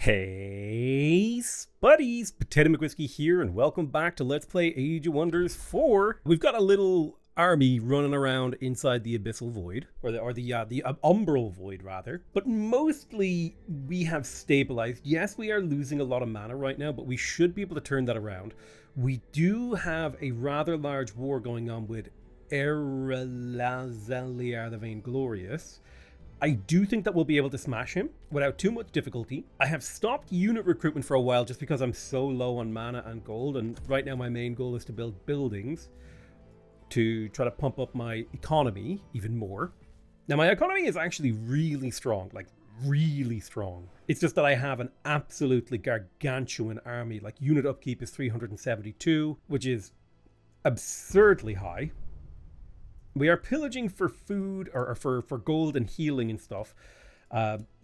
Hey, Spuddies! Potato McWhiskey here, and welcome back to Let's Play Age of Wonders 4. We've got a little army running around inside the Abyssal Void, or the Umbral Void, rather. But mostly, we have stabilized. Yes, we are losing a lot of mana right now, but we should be able to turn that around. We do have a rather large war going on with Erelazeliar the Vainglorious. I do think that we'll be able to smash him without too much difficulty. I have stopped unit recruitment for a while just because I'm so low on mana and gold, and right now my main goal is to build buildings to try to pump up my economy even more. Now my economy is actually really strong, like really strong. It's just that I have an absolutely gargantuan army. Like unit upkeep is 372, which is absurdly high. We are pillaging for food, or for gold and healing and stuff.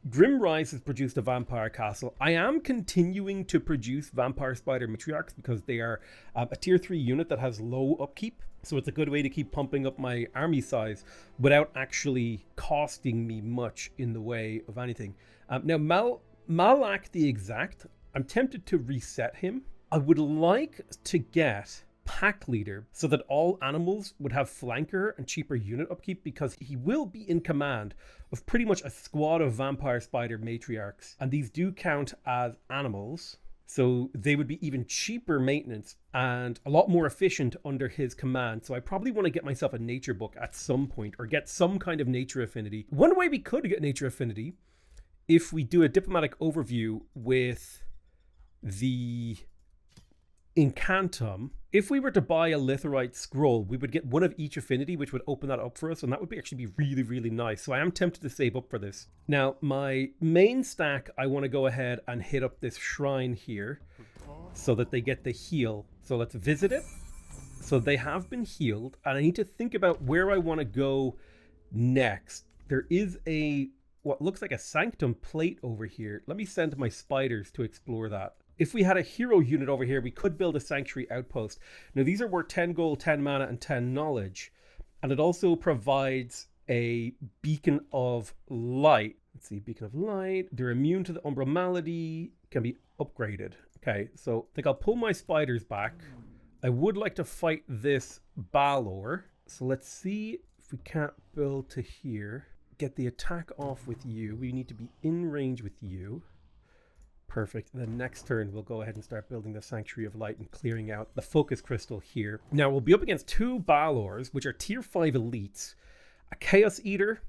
Grimrise has produced a vampire castle. I am continuing to produce vampire spider matriarchs because they are a tier 3 unit that has low upkeep. So it's a good way to keep pumping up my army size without actually costing me much in the way of anything. Now, Malak the Exact, I'm tempted to reset him. I would like to get pack leader so that all animals would have flanker and cheaper unit upkeep, because he will be in command of pretty much a squad of vampire spider matriarchs, and these do count as animals, so they would be even cheaper maintenance and a lot more efficient under his command. So I probably want to get myself a nature book at some point, or get some kind of nature affinity. One way we could get nature affinity, if we do a diplomatic overview with the Incantum, if we were to buy a Litherite scroll, we would get one of each affinity, which would open that up for us, and that would actually be really, really nice. So I am tempted to save up for this. Now, my main stack, I want to go ahead and hit up this shrine here so that they get the heal. So let's visit it. So they have been healed, and I need to think about where I want to go next. There is what looks like a Sanctum plate over here. Let me send my spiders to explore that. If we had a hero unit over here, we could build a sanctuary outpost. Now, these are worth 10 gold, 10 mana, and 10 knowledge. And it also provides a beacon of light. Let's see, beacon of light. They're immune to the umbral malady, can be upgraded. Okay, so I think I'll pull my spiders back. I would like to fight this Balor. So let's see if we can't build to here. Get the attack off with you. We need to be in range with you. Perfect. And then next turn, we'll go ahead and start building the Sanctuary of Light and clearing out the Focus Crystal here. Now, we'll be up against two Balors, which are tier 5 elites, a Chaos Eater,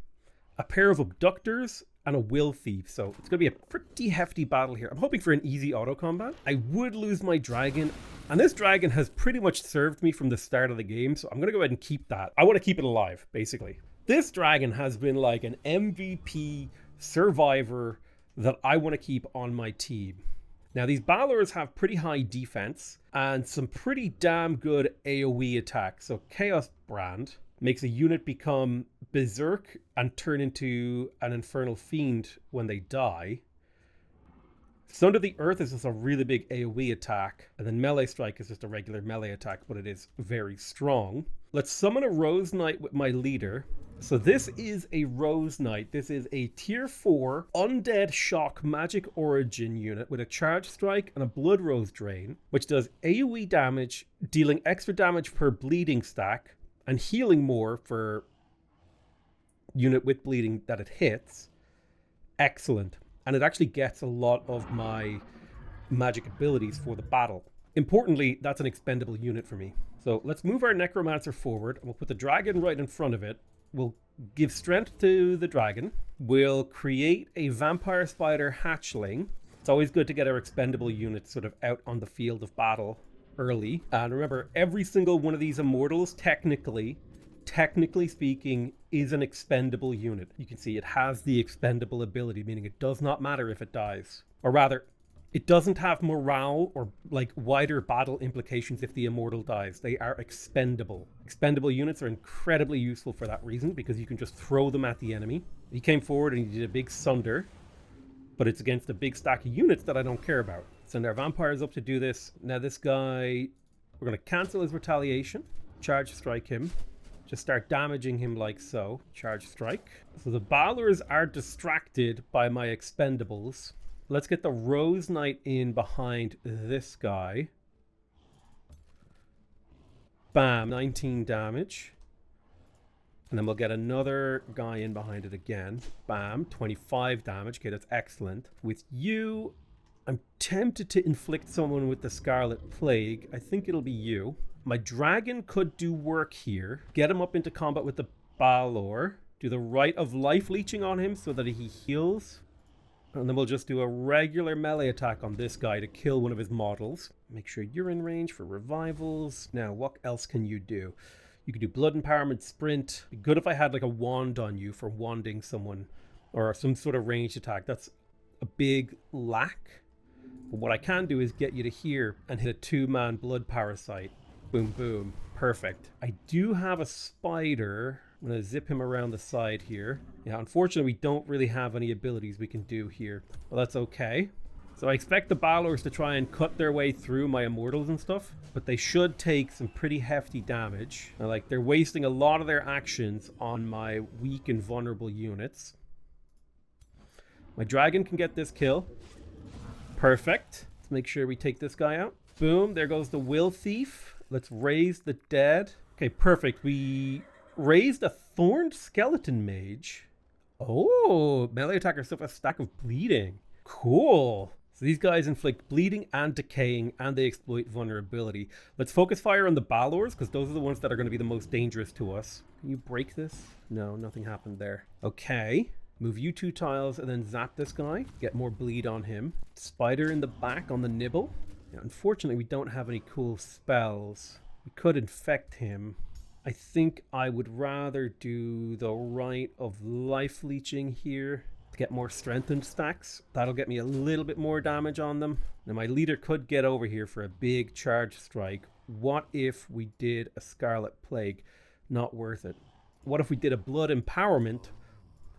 a pair of Abductors, and a Will Thief. So it's going to be a pretty hefty battle here. I'm hoping for an easy auto combat. I would lose my dragon, and this dragon has pretty much served me from the start of the game, so I'm going to go ahead and keep that. I want to keep it alive, basically. This dragon has been like an MVP survivor that I want to keep on my team. Now, these Balors have pretty high defense and some pretty damn good AoE attack. So Chaos Brand makes a unit become berserk and turn into an infernal fiend when they die. Sunder the Earth is just a really big AoE attack, and then Melee Strike is just a regular melee attack, but it is very strong. Let's summon a Rose Knight with my leader. So this is a Rose Knight. This is a tier 4 undead shock magic origin unit with a charge strike and a blood rose drain, which does AoE damage, dealing extra damage per bleeding stack and healing more for unit with bleeding that it hits. Excellent. And it actually gets a lot of my magic abilities for the battle. Importantly, that's an expendable unit for me. So let's move our Necromancer forward, and we'll put the dragon right in front of it. We'll give strength to the dragon. We'll create a vampire spider hatchling. It's always good to get our expendable units sort of out on the field of battle early. And remember, every single one of these immortals, technically speaking, is an expendable unit. You can see it has the expendable ability, meaning it does not matter if it dies. Or rather, it doesn't have morale or like wider battle implications if the immortal dies. They are expendable. Expendable units are incredibly useful for that reason, because you can just throw them at the enemy. He came forward and he did a big Sunder, but it's against a big stack of units that I don't care about. Send our vampires up to do this. Now this guy, we're going to cancel his retaliation, charge strike him, just start damaging him like so. Charge strike. So the Balors are distracted by my expendables. Let's get the Rose Knight in behind this guy. Bam, 19 damage. And then we'll get another guy in behind it again. Bam, 25 damage. Okay, that's excellent. With you, I'm tempted to inflict someone with the Scarlet Plague. I think it'll be you. My dragon could do work here. Get him up into combat with the Balor. Do the Rite of Life leeching on him so that he heals. And then we'll just do a regular melee attack on this guy to kill one of his models. Make sure you're in range for revivals. Now, what else can you do? You could do blood empowerment, sprint. Be good if I had like a wand on you for wanding someone or some sort of ranged attack. That's a big lack. But what I can do is get you to here and hit a 2-man blood parasite. Boom, boom. Perfect. I do have a spider. I'm going to zip him around the side here. Yeah, unfortunately, we don't really have any abilities we can do here. Well, that's okay. So I expect the Balors to try and cut their way through my immortals and stuff, but they should take some pretty hefty damage. Like, they're wasting a lot of their actions on my weak and vulnerable units. My dragon can get this kill. Perfect. Let's make sure we take this guy out. Boom, there goes the Will Thief. Let's raise the dead. Okay, perfect. We raised a Thorned Skeleton Mage. Oh, melee attackers have a stack of bleeding. Cool. So these guys inflict bleeding and decaying, and they exploit vulnerability. Let's focus fire on the Balors, because those are the ones that are going to be the most dangerous to us. Can you break this? No, nothing happened there. Okay. Move you 2 tiles and then zap this guy. Get more bleed on him. Spider in the back on the nibble. Yeah, unfortunately, we don't have any cool spells. We could infect him. I think I would rather do the Rite of Life leeching here to get more strengthened stacks. That'll get me a little bit more damage on them. Now my leader could get over here for a big charge strike. What if we did a Scarlet Plague? Not worth it. What if we did a Blood Empowerment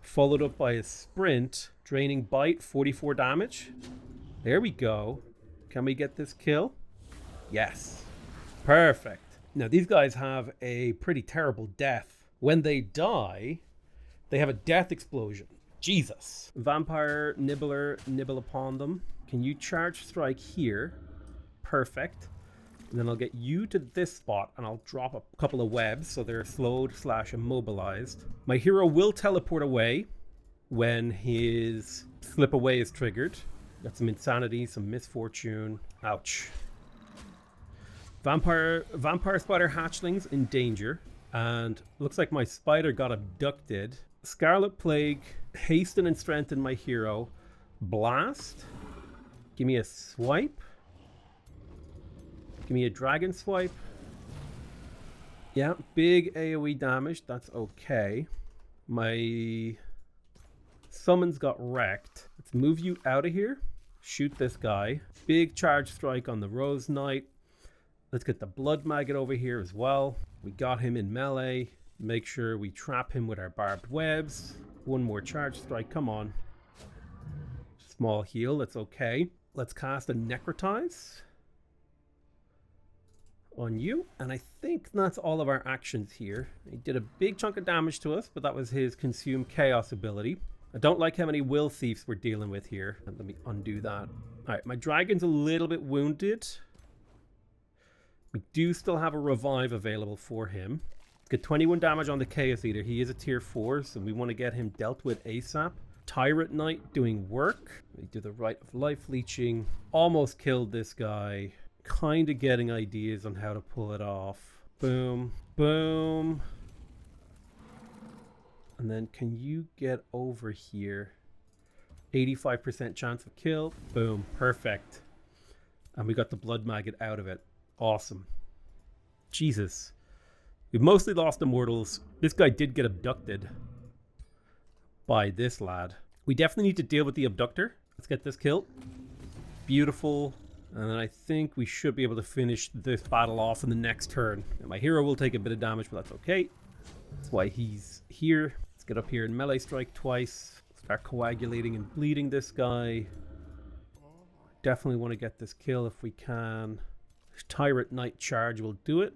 followed up by a sprint, draining bite, 44 damage? There we go. Can we get this kill? Yes. Perfect. Now, these guys have a pretty terrible death. When they die, they have a death explosion. Jesus. Vampire Nibbler, nibble upon them. Can you charge strike here? Perfect. And then I'll get you to this spot, and I'll drop a couple of webs so they're slowed / immobilized. My hero will teleport away when his slip away is triggered. Got some insanity, some misfortune. Ouch. Vampire spider hatchlings in danger, and looks like my spider got abducted. Scarlet Plague, hasten and strengthen my hero. Blast. Give me a swipe. Give me a dragon swipe. Yeah, big AoE damage. That's okay. My summons got wrecked. Let's move you out of here. Shoot this guy. Big charge strike on the Rose Knight. Let's get the Blood Maggot over here as well. We got him in melee. Make sure we trap him with our barbed webs. One more charge strike. Come on. Small heal. That's okay. Let's cast a Necrotize on you. And I think that's all of our actions here. He did a big chunk of damage to us, but that was his Consume Chaos ability. I don't like how many Will Thieves we're dealing with here. Let me undo that. All right, my dragon's a little bit wounded. We do still have a revive available for him. Get 21 damage on the Chaos Eater. He is a tier 4, so we want to get him dealt with ASAP. Tyrant Knight doing work. We do the Rite of Life leeching. Almost killed this guy. Kind of getting ideas on how to pull it off. Boom. Boom. And then can you get over here? 85% chance of kill. Boom. Perfect. And we got the Blood Maggot out of it. Awesome. Jesus. We've mostly lost immortals. This guy did get abducted by this lad. We definitely need to deal with the abductor. Let's get this kill. Beautiful. And then I think we should be able to finish this battle off in the next turn. And my hero will take a bit of damage, but that's okay. That's why he's here. Let's get up here and melee strike twice. Start coagulating and bleeding this guy. Definitely want to get this kill if we can. Tyrant Knight charge will do it.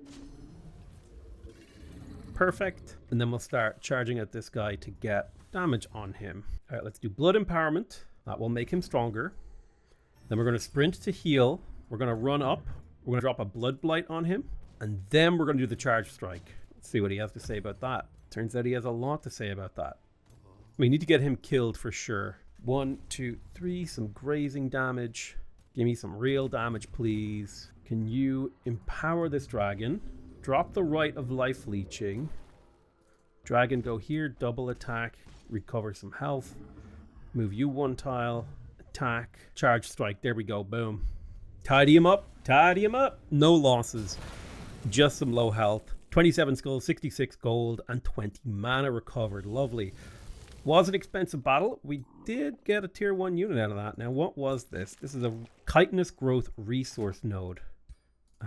Perfect. And then we'll start charging at this guy to get damage on him. All right, let's do Blood Empowerment. That will make him stronger. Then we're going to sprint to heal. We're going to run up. We're going to drop a blood blight on him. And then we're going to do the charge strike. Let's see what he has to say about that. Turns out he has a lot to say about that. We need to get him killed for sure. 1, 2, 3. Some grazing damage. Give me some real damage, please. Can you empower this dragon? Drop the right of life leeching. Dragon, go here. Double attack. Recover some health. Move you 1 tile. Attack. Charge strike. There we go. Boom. Tidy him up. Tidy him up. No losses. Just some low health. 27 skulls, 66 gold, and 20 mana recovered. Lovely. Was an expensive battle. We did get a tier 1 unit out of that. Now, what was this? This is a chitinous growth resource node.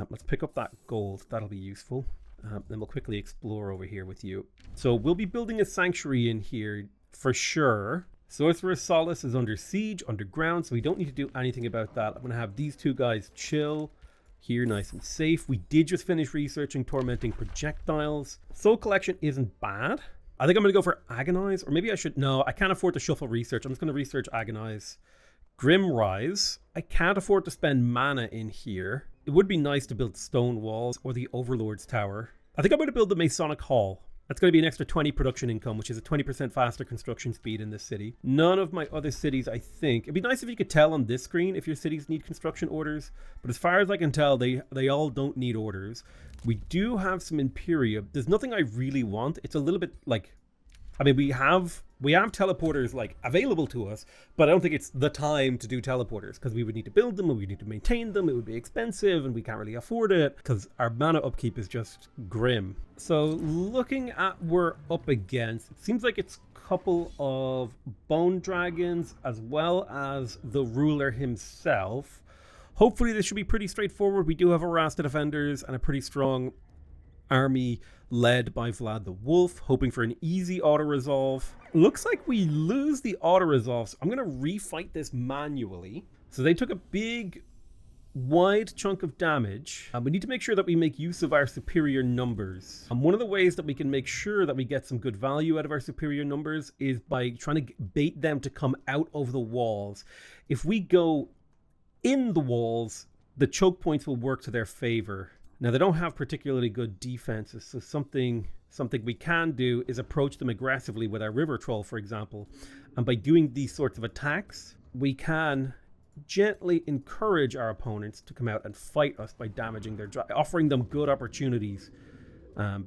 Let's pick up that gold. That'll be useful. Then we'll quickly explore over here with you. So we'll be building a sanctuary in here for sure. Sorcerer's Solace is under siege, underground, so we don't need to do anything about that. I'm going to have these 2 guys chill here, nice and safe. We did just finish researching tormenting projectiles. Soul Collection isn't bad. I think I'm going to go for Agonize, or maybe I should... No, I can't afford to shuffle research. I'm just going to research Agonize. Grim Rise. I can't afford to spend mana in here. It would be nice to build stone walls or the Overlord's Tower. I think I'm going to build the Masonic Hall. That's going to be an extra 20 production income, which is a 20% faster construction speed in this city. None of my other cities, I think. It'd be nice if you could tell on this screen if your cities need construction orders. But as far as I can tell, they all don't need orders. We do have some Imperia. There's nothing I really want. It's a little bit like... I mean, we have teleporters like available to us, but I don't think it's the time to do teleporters because we would need to build them and we need to maintain them. It would be expensive and we can't really afford it because our mana upkeep is just grim. So looking at what we're up against, it seems like it's a couple of bone dragons as well as the ruler himself. Hopefully this should be pretty straightforward. We do have Arasta defenders and a pretty strong army led by Vlad the Wolf, hoping for an easy auto-resolve. Looks like we lose the auto-resolve, so I'm going to refight this manually. So they took a big, wide chunk of damage. We need to make sure that we make use of our superior numbers. One of the ways that we can make sure that we get some good value out of our superior numbers is by trying to bait them to come out of the walls. If we go in the walls, the choke points will work to their favor. Now, they don't have particularly good defenses, so something we can do is approach them aggressively with our River Troll, for example. And by doing these sorts of attacks, we can gently encourage our opponents to come out and fight us by damaging their offering them good opportunities,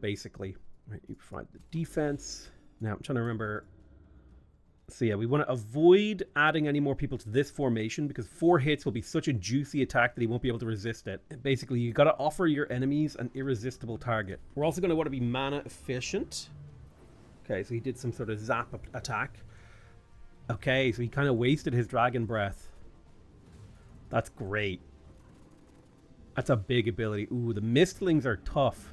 basically. Right, you provide the defense. Now, I'm trying to remember... So yeah, we want to avoid adding any more people to this formation because 4 hits will be such a juicy attack that he won't be able to resist it. And basically, you got to offer your enemies an irresistible target. We're also going to want to be mana efficient. Okay, so he did some sort of zap attack. Okay, so he kind of wasted his dragon breath. That's great. That's a big ability. Ooh, the mistlings are tough.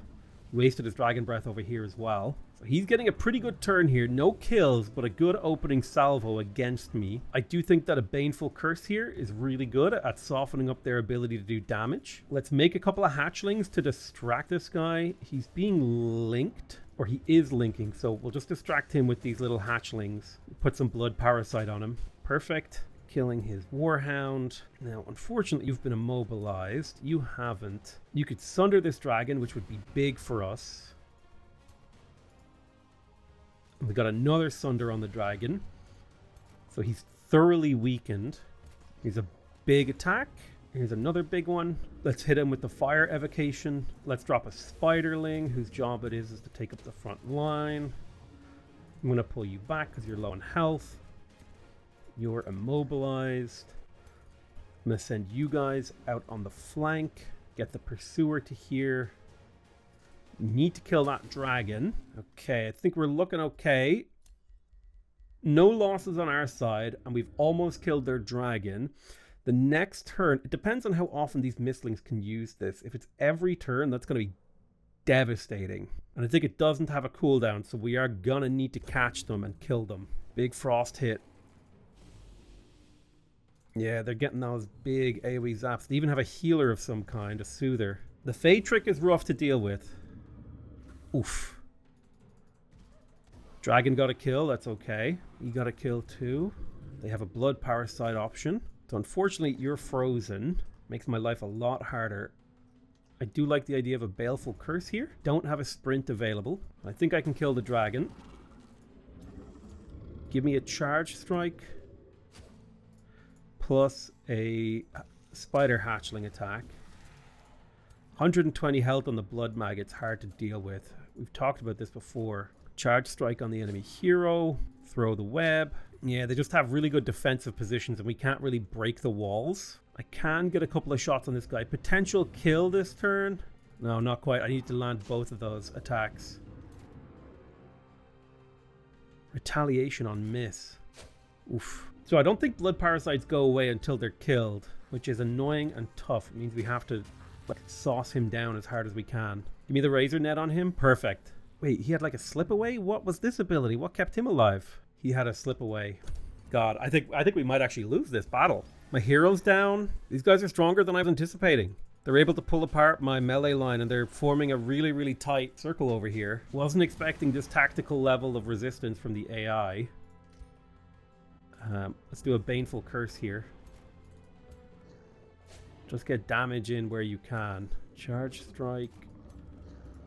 Wasted his dragon breath over here as well. So he's getting a pretty good turn here. No kills, but a good opening salvo against me. I do think that a Baneful Curse here is really good at softening up their ability to do damage. Let's make a couple of hatchlings to distract this guy. He's being linked, or he is linking, so we'll just distract him with these little hatchlings. Put some blood parasite on him. Perfect. Killing his Warhound. Now, unfortunately, you've been immobilized. You haven't. You could Sunder this dragon, which would be big for us. And we got another Sunder on the dragon. So he's thoroughly weakened. Here's a big attack. Here's another big one. Let's hit him with the fire evocation. Let's drop a Spiderling, whose job it is to take up the front line. I'm going to pull you back because you're low on health. You're immobilized. I'm going to send you guys out on the flank. Get the pursuer to here. Need to kill that dragon. Okay, I think we're looking okay. No losses on our side, and we've almost killed their dragon. The next turn, it depends on how often these mistlings can use this. If it's every turn, that's going to be devastating. And I think it doesn't have a cooldown, so we are going to need to catch them and kill them. Big frost hit. Yeah, they're getting those big AoE zaps. They even have a healer of some kind, a soother. The Fade Trick is rough to deal with. Oof. Dragon got a kill, that's okay. You got a kill too. They have a blood parasite option. So unfortunately, you're frozen. Makes my life a lot harder. I do like the idea of a Baleful Curse here. Don't have a sprint available. I think I can kill the dragon. Give me a charge strike. Plus a spider hatchling attack. 120 health on the blood maggot's hard to deal with. We've talked about this before. Charge strike on the enemy hero. Throw the web. Yeah, they just have really good defensive positions and we can't really break the walls. I can get a couple of shots on this guy. Potential kill this turn. No, not quite. I need to land both of those attacks. Retaliation on miss. Oof. So I don't think blood parasites go away until they're killed, which is annoying and tough. It means we have to like sauce him down as hard as we can. Give me the razor net on him. Perfect. Wait, he had like a slip away? What was this ability? What kept him alive? He had a slip away. God, I think we might actually lose this battle. My hero's down. These guys are stronger than I was anticipating. They're able to pull apart my melee line and they're forming a really, really tight circle over here. Wasn't expecting this tactical level of resistance from the AI. Let's do a Baneful Curse here. Just get damage in where you can. Charge strike.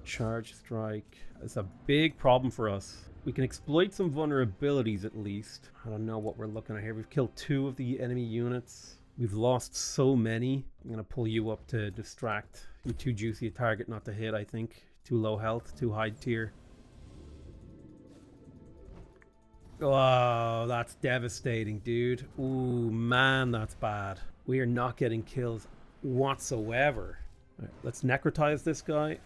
Charge strike. It's a big problem for us. We can exploit some vulnerabilities at least. I don't know what we're looking at here. We've killed 2 of the enemy units. We've lost so many. I'm going to pull you up to distract. You're too juicy a target not to hit, I think. Too low health, too high tier. Oh, that's devastating, dude. Ooh, man, that's bad. We are not getting kills whatsoever. All right, let's necrotize this guy.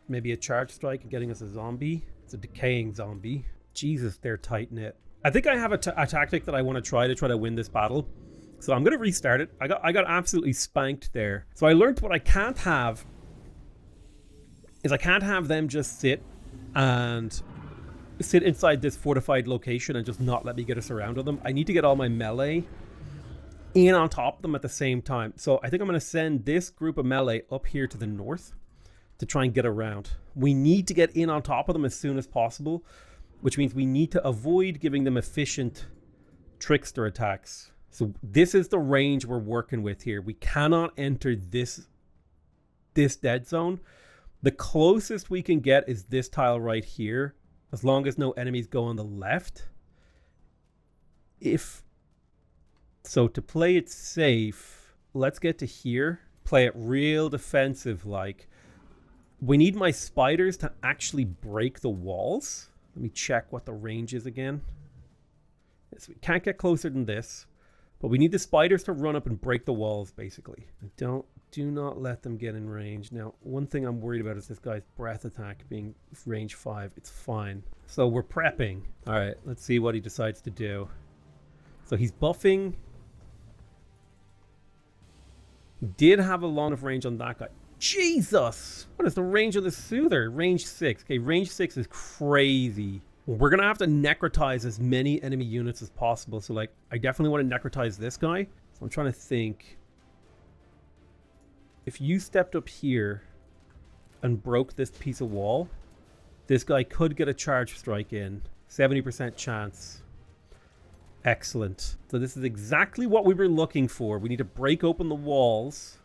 Maybe a charge strike and getting us a zombie. It's a decaying zombie. Jesus, they're tight-knit. I think I have a tactic that I want to try to win this battle. So I'm going to restart it. I got absolutely spanked there. So I learned what I can't have is I can't have them just sit inside this fortified location and just not let me get a surround on them. I need to get all my melee in on top of them at the same time. So I think I'm going to send this group of melee up here to the north to try and get around. We need to get in on top of them as soon as possible, which means we need to avoid giving them efficient trickster attacks. So this is the range we're working with here. We cannot enter this dead zone. The closest we can get is this tile right here, as long as no enemies go on the left. So to play it safe, let's get to here. Play it real defensive like. We need my spiders to actually break the walls. Let me check what the range is again. So we can't get closer than this, but we need the spiders to run up and break the walls, basically. Do not let them get in range. Now, one thing I'm worried about is this guy's breath attack being range 5. It's fine. So we're prepping. All right, let's see what he decides to do. So he's buffing. He did have a lot of range on that guy. Jesus! What is the range of the Soother? Range 6. Okay, range 6 is crazy. We're going to have to necrotize as many enemy units as possible. So, like, I definitely want to necrotize this guy. So I'm trying to think. If you stepped up here and broke this piece of wall, this guy could get a charge strike in. 70% chance. Excellent. So this is exactly what we were looking for. We need to break open the walls.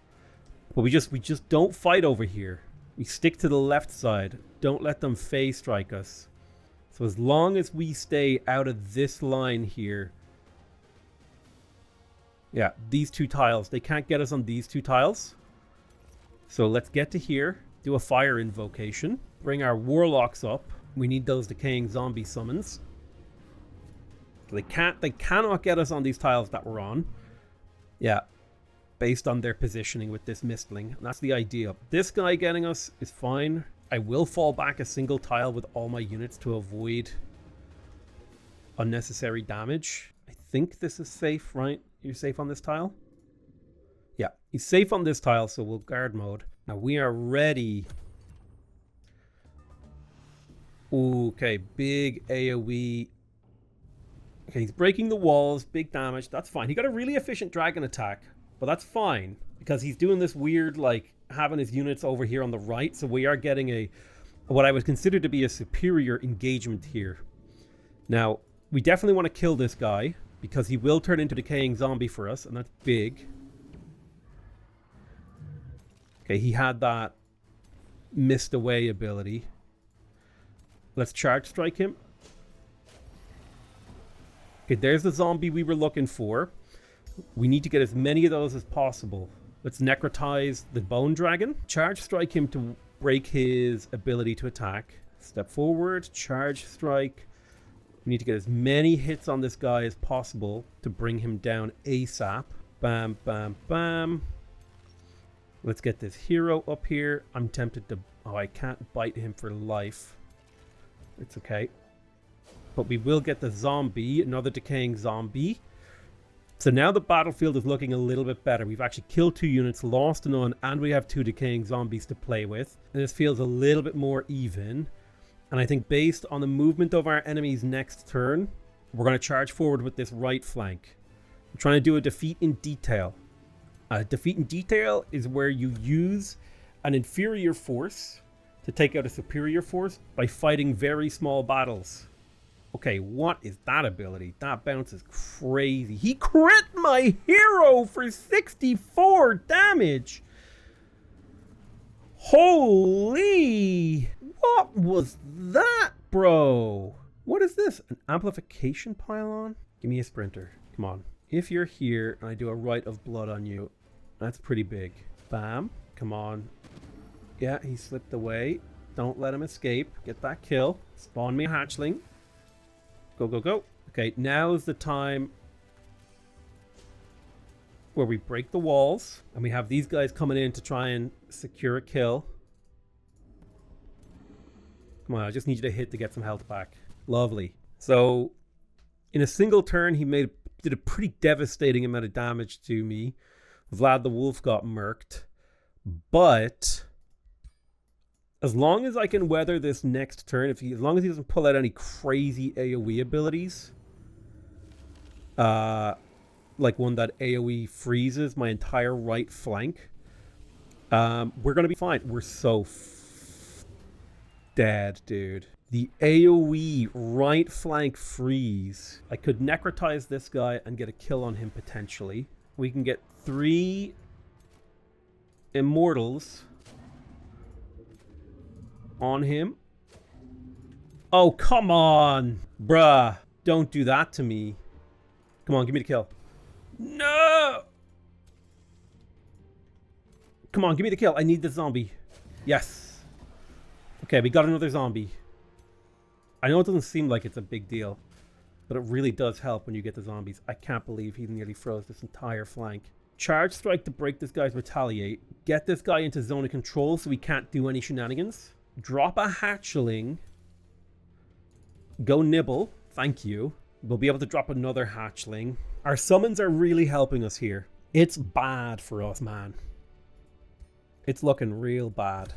But we just don't fight over here. We stick to the left side. Don't let them phase strike us. So as long as we stay out of this line here. Yeah, these 2 tiles. They can't get us on these 2 tiles. So let's get to here. Do a fire invocation. Bring our warlocks up. We need those decaying zombie summons. So they cannot get us on these tiles that we're on. Yeah. Based on their positioning with this mistling. And that's the idea. This guy getting us is fine. I will fall back a single tile with all my units to avoid unnecessary damage. I think this is safe, right? You're safe on this tile? Yeah, he's safe on this tile, so we'll guard mode. Now we are ready. Okay, big AoE. Okay, he's breaking the walls, big damage. That's fine. He got a really efficient dragon attack. But that's fine, because he's doing this weird, like, having his units over here on the right. So we are getting what I would consider to be a superior engagement here. Now, we definitely want to kill this guy. because he will turn into decaying zombie for us, and that's big. Okay, he had that missed away ability. Let's charge strike him. Okay, there's the zombie we were looking for. We need to get as many of those as possible. Let's necrotize the bone dragon. Charge strike him to break his ability to attack. Step forward, charge strike. We need to get as many hits on this guy as possible to bring him down ASAP. Bam, bam, bam. Let's get this hero up here. I'm tempted to... Oh, I can't bite him for life. It's okay. But we will get the zombie, another decaying zombie. So now the battlefield is looking a little bit better. We've actually killed 2 units, lost none, and we have 2 decaying zombies to play with. And this feels a little bit more even. And I think based on the movement of our enemy's next turn, we're going to charge forward with this right flank. I'm trying to do a defeat in detail. Defeat in detail is where you use an inferior force to take out a superior force by fighting very small battles. Okay, what is that ability? That bounce is crazy. He crit my hero for 64 damage. Holy... What was that, bro? What is this? An amplification pylon? Give me a sprinter. Come on. If you're here and I do a rite of blood on you, that's pretty big. Bam. Come on. Yeah, he slipped away. Don't let him escape. Get that kill. Spawn me a hatchling. Go, go, go. Okay, now is the time where we break the walls. And we have these guys coming in to try and secure a kill. Come on, I just need you to hit to get some health back. Lovely. So, in a single turn, he did a pretty devastating amount of damage to me. Vlad the Wolf got murked. But as long as I can weather this next turn, as long as he doesn't pull out any crazy AoE abilities, like one that AoE freezes my entire right flank, we're going to be fine. We're so dead, dude. The AoE right flank freeze. I could necrotize this guy and get a kill on him potentially. We can get 3 immortals on him. Oh, come on. Bruh. Don't do that to me. Come on, give me the kill. No! Come on, give me the kill. I need the zombie. Yes. Okay, we got another zombie. I know it doesn't seem like it's a big deal, but it really does help when you get the zombies. I can't believe he nearly froze this entire flank. Charge strike to break this guy's retaliate. Get this guy into zone of control so he can't do any shenanigans. Drop a hatchling. Go nibble. Thank you. We'll be able to drop another hatchling. Our summons are really helping us here. It's bad for us, man. It's looking real bad.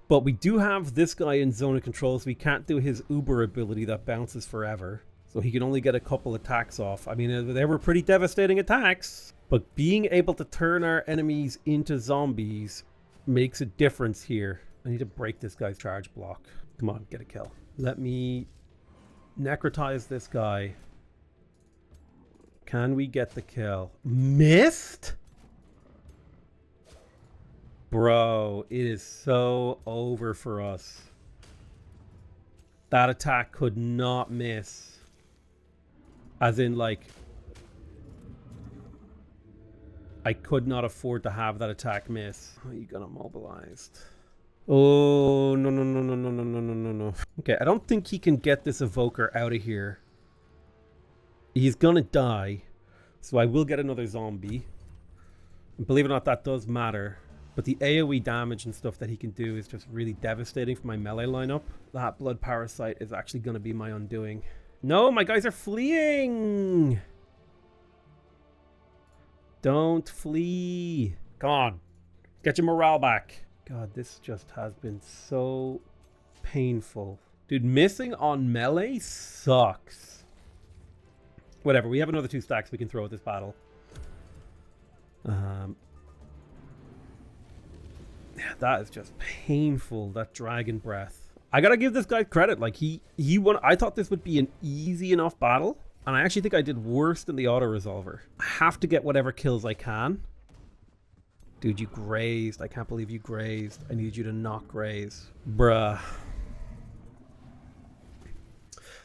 But we do have this guy in zone of control, so we can't do his Uber ability that bounces forever. So he can only get a couple attacks off. I mean, they were pretty devastating attacks. But being able to turn our enemies into zombies makes a difference here. I need to break this guy's charge block. Come on, get a kill. Let me necrotize this guy. Can we get the kill? Missed? Bro, it is so over for us. That attack could not miss. As in, like, I could not afford to have that attack miss. Oh, you got immobilized. Oh, no, no, no, no, no, no, no, no, no, no. Okay, I don't think he can get this evoker out of here. He's gonna die. So I will get another zombie. And believe it or not, that does matter. But the AoE damage and stuff that he can do is just really devastating for my melee lineup. That blood parasite is actually going to be my undoing. No, my guys are fleeing! Don't flee. Come on. Get your morale back. God, this just has been so painful. Dude, missing on melee sucks. Whatever, we have another 2 stacks we can throw at this battle. Yeah, that is just painful, that dragon breath. I gotta give this guy credit. Like, he won. I thought this would be an easy enough battle. And I actually think I did worse than the auto-resolver. I have to get whatever kills I can. Dude, you grazed. I can't believe you grazed. I need you to not graze. Bruh.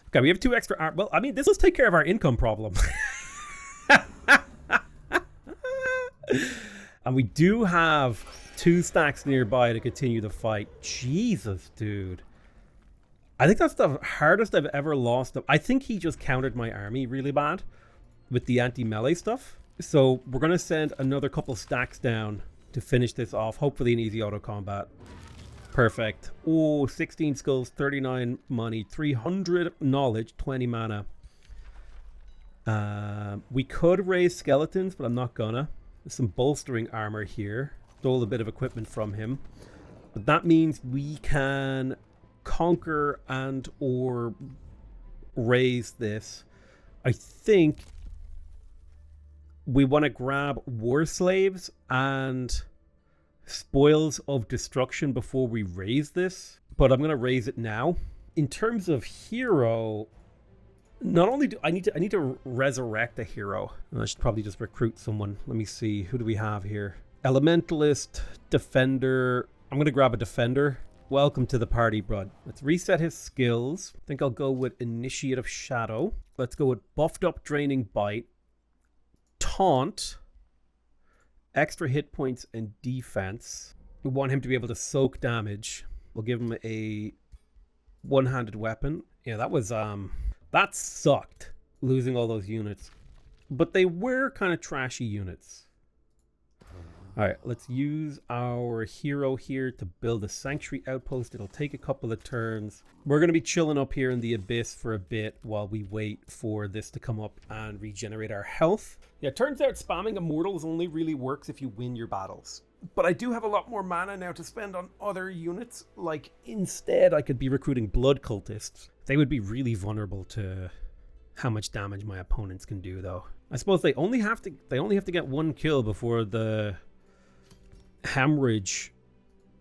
Okay, we have 2 extra... Well, I mean, this will take care of our income problem. And we do have 2 stacks nearby to continue the fight. Jesus, dude. I think that's the hardest I've ever lost. I think he just countered my army really bad with the anti-melee stuff. So we're going to send another couple stacks down to finish this off. Hopefully an easy auto combat. Perfect. Oh, 16 skulls, 39 money, 300 knowledge, 20 mana. We could raise skeletons, but I'm not gonna. There's some bolstering armor here. Stole a bit of equipment from him. But that means we can conquer and or raise this. I think we want to grab war slaves and spoils of destruction before we raise this, but I'm going to raise it now. In terms of hero, not only do I need to resurrect a hero. I should probably just recruit someone. Let me see, who do we have here? Elementalist, defender. I'm going to grab a defender. Welcome to the party, bud. Let's reset his skills. I think I'll go with Initiative Shadow. Let's go with buffed up Draining Bite, Taunt, extra hit points and defense. We want him to be able to soak damage. We'll give him a one-handed weapon. Yeah, that was that sucked, losing all those units, but they were kind of trashy units. All right, let's use our hero here to build a sanctuary outpost. It'll take a couple of turns. We're going to be chilling up here in the abyss for a bit while we wait for this to come up and regenerate our health. Yeah, it turns out spamming immortals only really works if you win your battles. But I do have a lot more mana now to spend on other units. Like, instead, I could be recruiting blood cultists. They would be really vulnerable to how much damage my opponents can do, though. I suppose they only have to get 1 kill before the hemorrhage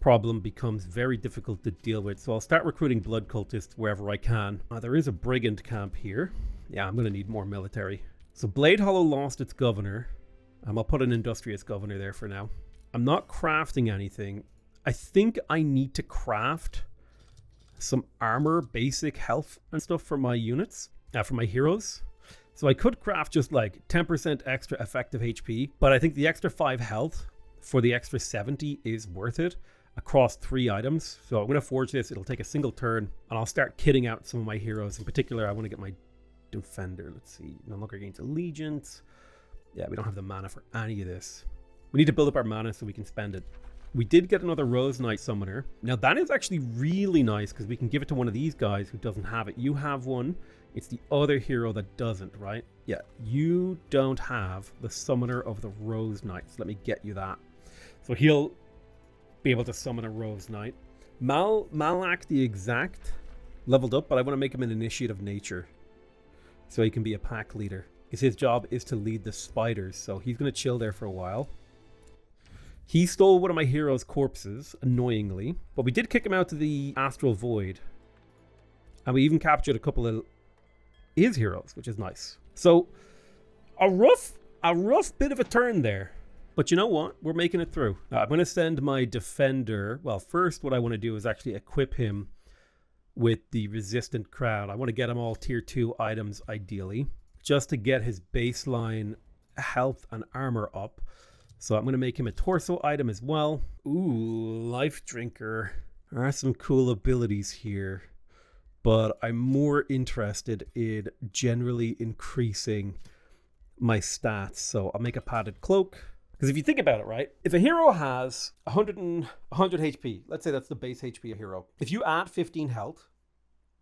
problem becomes very difficult to deal with. So I'll start recruiting blood cultists wherever I can. There is a brigand camp here. Yeah, I'm going to need more military. So Blade Hollow lost its governor. I'll put an industrious governor there for now. I'm not crafting anything. I think I need to craft some armor, basic health and stuff for my units, for my heroes. So I could craft just like 10% extra effective HP, but I think the extra 5 health for the extra 70 is worth it across 3 items. So I'm going to forge this. It'll take a single turn, and I'll start kitting out some of my heroes. In particular, I want to get my defender. Let's see. No longer gains allegiance. Yeah, we don't have the mana for any of this. We need to build up our mana so we can spend it. We did get another Rose Knight Summoner. Now, that is actually really nice because we can give it to one of these guys who doesn't have it. You have one. It's the other hero that doesn't, right? Yeah, you don't have the Summoner of the Rose Knights. Let me get you that. So he'll be able to summon a Rose Knight. Malak the Exact leveled up, but I want to make him an Initiative Nature so he can be a pack leader. Because his job is to lead the spiders, so he's going to chill there for a while. He stole one of my heroes' corpses, annoyingly, but we did kick him out to the Astral Void. And we even captured a couple of his heroes, which is nice. So, a rough bit of a turn there. But you know what? We're making it through. I'm going to send my defender. Well, first what I want to do is actually equip him with the resistant crown. I want to get him all tier 2 items, ideally, just to get his baseline health and armor up. So I'm going to make him a torso item as well. Ooh, Life Drinker. There are some cool abilities here, but I'm more interested in generally increasing my stats. So I'll make a padded cloak. Because if you think about it, right? If a hero has 100 HP, let's say that's the base HP of a hero. If you add 15 health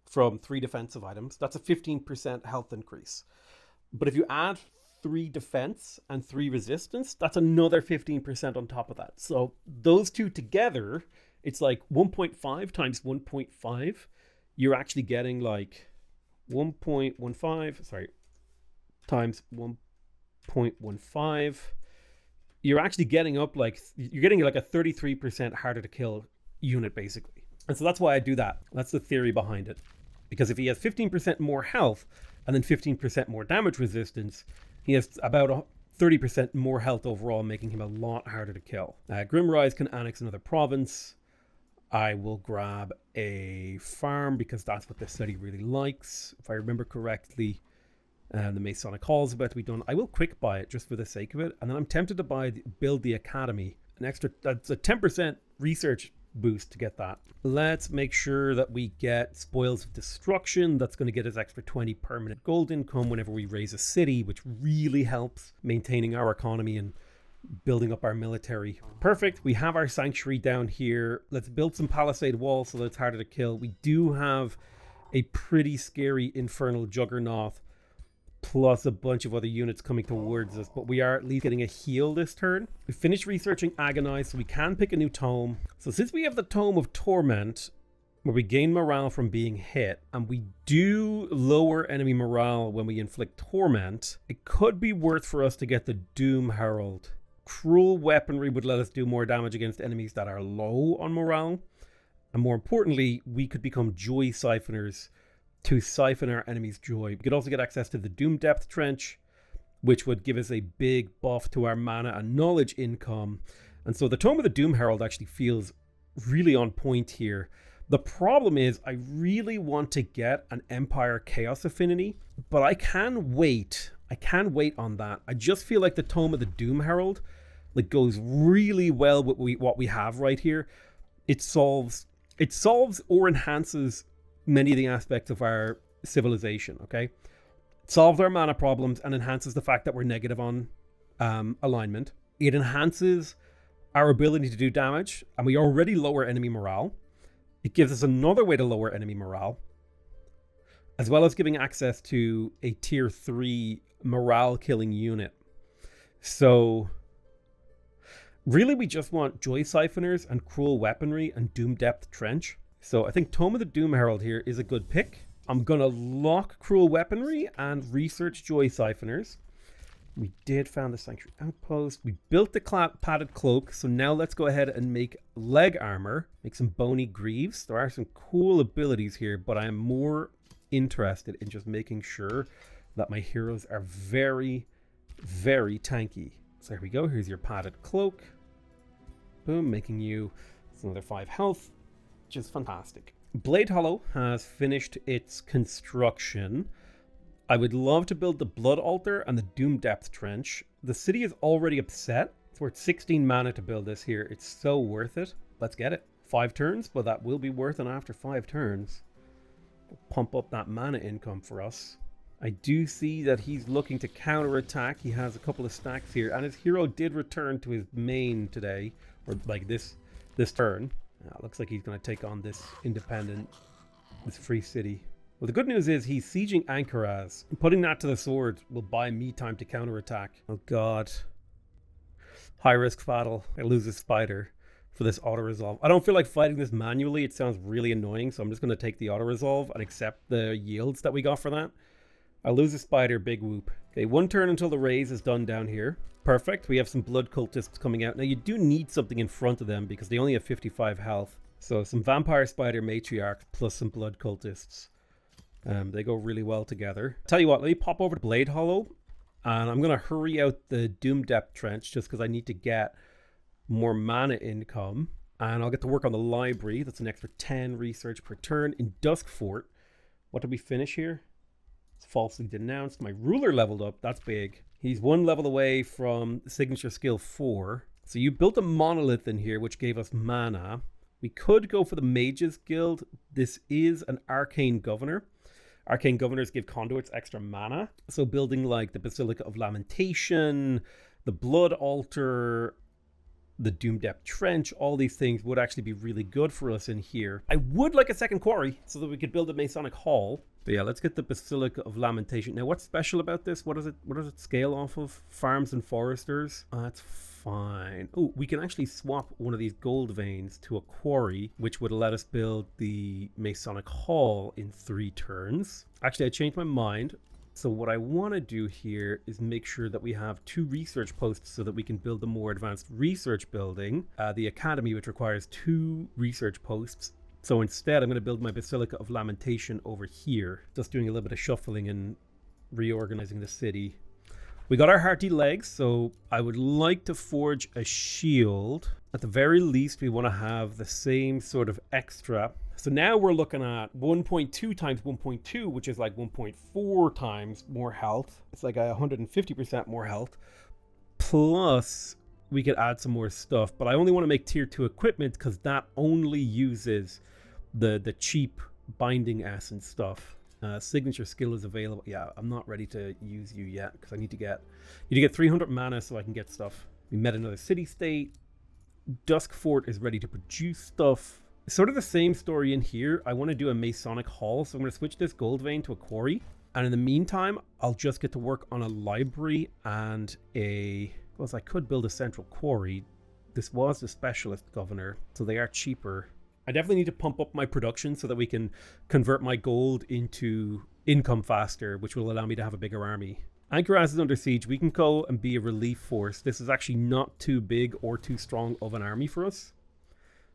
from 3 defensive items, that's a 15% health increase. But if you add 3 defense and 3 resistance, that's another 15% on top of that. So those two together, it's like 1.5 times 1.5. You're actually getting like 1.15, times 1.15. You're actually getting up like, you're getting like a 33% harder to kill unit, basically. And so that's why I do that. That's the theory behind it. Because if he has 15% more health and then 15% more damage resistance. He has about 30% more health overall, making him a lot harder to kill. Grimrise can annex another province. I will grab a farm because that's what the city really likes. If I remember correctly, the Masonic Hall is about to be done. I will quick buy it just for the sake of it. And then I'm tempted to build the Academy. An extra, that's a 10% research boost to get that. Let's make sure that we get Spoils of Destruction. That's going to get us extra 20 permanent gold income whenever we raise a city, which really helps maintaining our economy and building up our military. Perfect. We have our sanctuary down here. Let's build some palisade walls so that it's harder to kill. We do have a pretty scary infernal juggernaut plus a bunch of other units coming towards us, but we are at least getting a heal this turn. We finished researching Agonize, so we can pick a new tome. So since we have the Tome of Torment, where we gain morale from being hit, and we do lower enemy morale when we inflict torment, it could be worth for us to get the Doom Herald. Cruel Weaponry would let us do more damage against enemies that are low on morale, and more importantly, we could become Joy Siphoners to siphon our enemy's joy. We could also get access to the Doom Depth Trench, which would give us a big buff to our mana and knowledge income. And so the Tome of the Doom Herald actually feels really on point here. The problem is I really want to get an Empire Chaos Affinity, but I can wait. I can wait on that. I just feel like the Tome of the Doom Herald goes really well with what we have right here. It solves or enhances many of the aspects of our civilization, okay? It solves our mana problems and enhances the fact that we're negative on alignment. It enhances our ability to do damage, and we already lower enemy morale. It gives us another way to lower enemy morale, as well as giving access to a tier 3 morale killing unit. So really we just want Joy Siphoners and Cruel Weaponry and Doom Depth Trench. So I think Tome of the Doom Herald here is a good pick. I'm going to lock Cruel Weaponry and research Joy Siphoners. We did found the Sanctuary Outpost. We built the padded cloak. So now let's go ahead and make leg armor. Make some bony greaves. There are some cool abilities here, but I am more interested in just making sure that my heroes are very, very tanky. So here we go. Here's your padded cloak. Boom, making you another 5 health. Which is fantastic. Blade Hollow has finished its construction. I would love to build the Blood Altar and the Doom Depth Trench. The city is already upset. It's worth 16 mana to build this here. It's so worth it. Let's get it. 5 turns, but that will be worth it after 5 turns. We'll pump up that mana income for us. I do see that he's looking to counterattack. He has a couple of stacks here, and his hero did return to his main today, or this turn. Looks like he's going to take on this independent, this free city. Well, the good news is he's sieging Ankaraz. Putting that to the sword will buy me time to counterattack. Oh god. High risk battle. I lose a spider for this auto-resolve. I don't feel like fighting this manually. It sounds really annoying, so I'm just going to take the auto-resolve and accept the yields that we got for that. I lose a spider, big whoop. Okay, 1 turn until the raise is done down here. Perfect. We have some blood cultists coming out. Now you do need something in front of them because they only have 55 health. So some vampire spider matriarchs plus some blood cultists. They go really well together. Tell you what, let me pop over to Blade Hollow. And I'm going to hurry out the Doom Depth Trench just because I need to get more mana income. And I'll get to work on the library. That's an extra 10 research per turn. In Dusk Fort, what did we finish here? It's falsely denounced. My ruler leveled up. That's big. He's 1 level away from signature skill 4. So you built a monolith in here, which gave us mana. We could go for the Mages Guild. This is an Arcane Governor. Arcane Governors give conduits extra mana. So building like the Basilica of Lamentation, the Blood Altar, the Doom Depth Trench, all these things would actually be really good for us in here. I would like a second quarry so that we could build a Masonic Hall. But yeah, let's get the Basilica of Lamentation. Now, what's special about this? What does it scale off of? Farms and Foresters? That's fine. Oh, we can actually swap one of these gold veins to a quarry, which would let us build the Masonic Hall in 3 turns. Actually, I changed my mind. So what I want to do here is make sure that we have 2 research posts so that we can build the more advanced research building, the Academy, which requires 2 research posts. So instead, I'm going to build my Basilica of Lamentation over here. Just doing a little bit of shuffling and reorganizing the city. We got our hearty legs, so I would like to forge a shield. At the very least, we want to have the same sort of extra. So now we're looking at 1.2 times 1.2, which is like 1.4 times more health. It's like 150% more health. Plus, we could add some more stuff. But I only want to make tier 2 equipment because that only uses the cheap binding essence stuff. Signature skill is available. Yeah, I'm not ready to use you yet because I need to get 300 mana so I can get stuff. We met another city state. Dusk Fort is ready to produce stuff. Sort of the same story in here. I want to do a Masonic Hall, so I'm going to switch this gold vein to a quarry. And in the meantime, I'll just get to work on a library and well, I could build a central quarry. This was the specialist governor, so they are cheaper. I definitely need to pump up my production so that we can convert my gold into income faster, which will allow me to have a bigger army. Ankaraz is under siege. We can go and be a relief force. This is actually not too big or too strong of an army for us,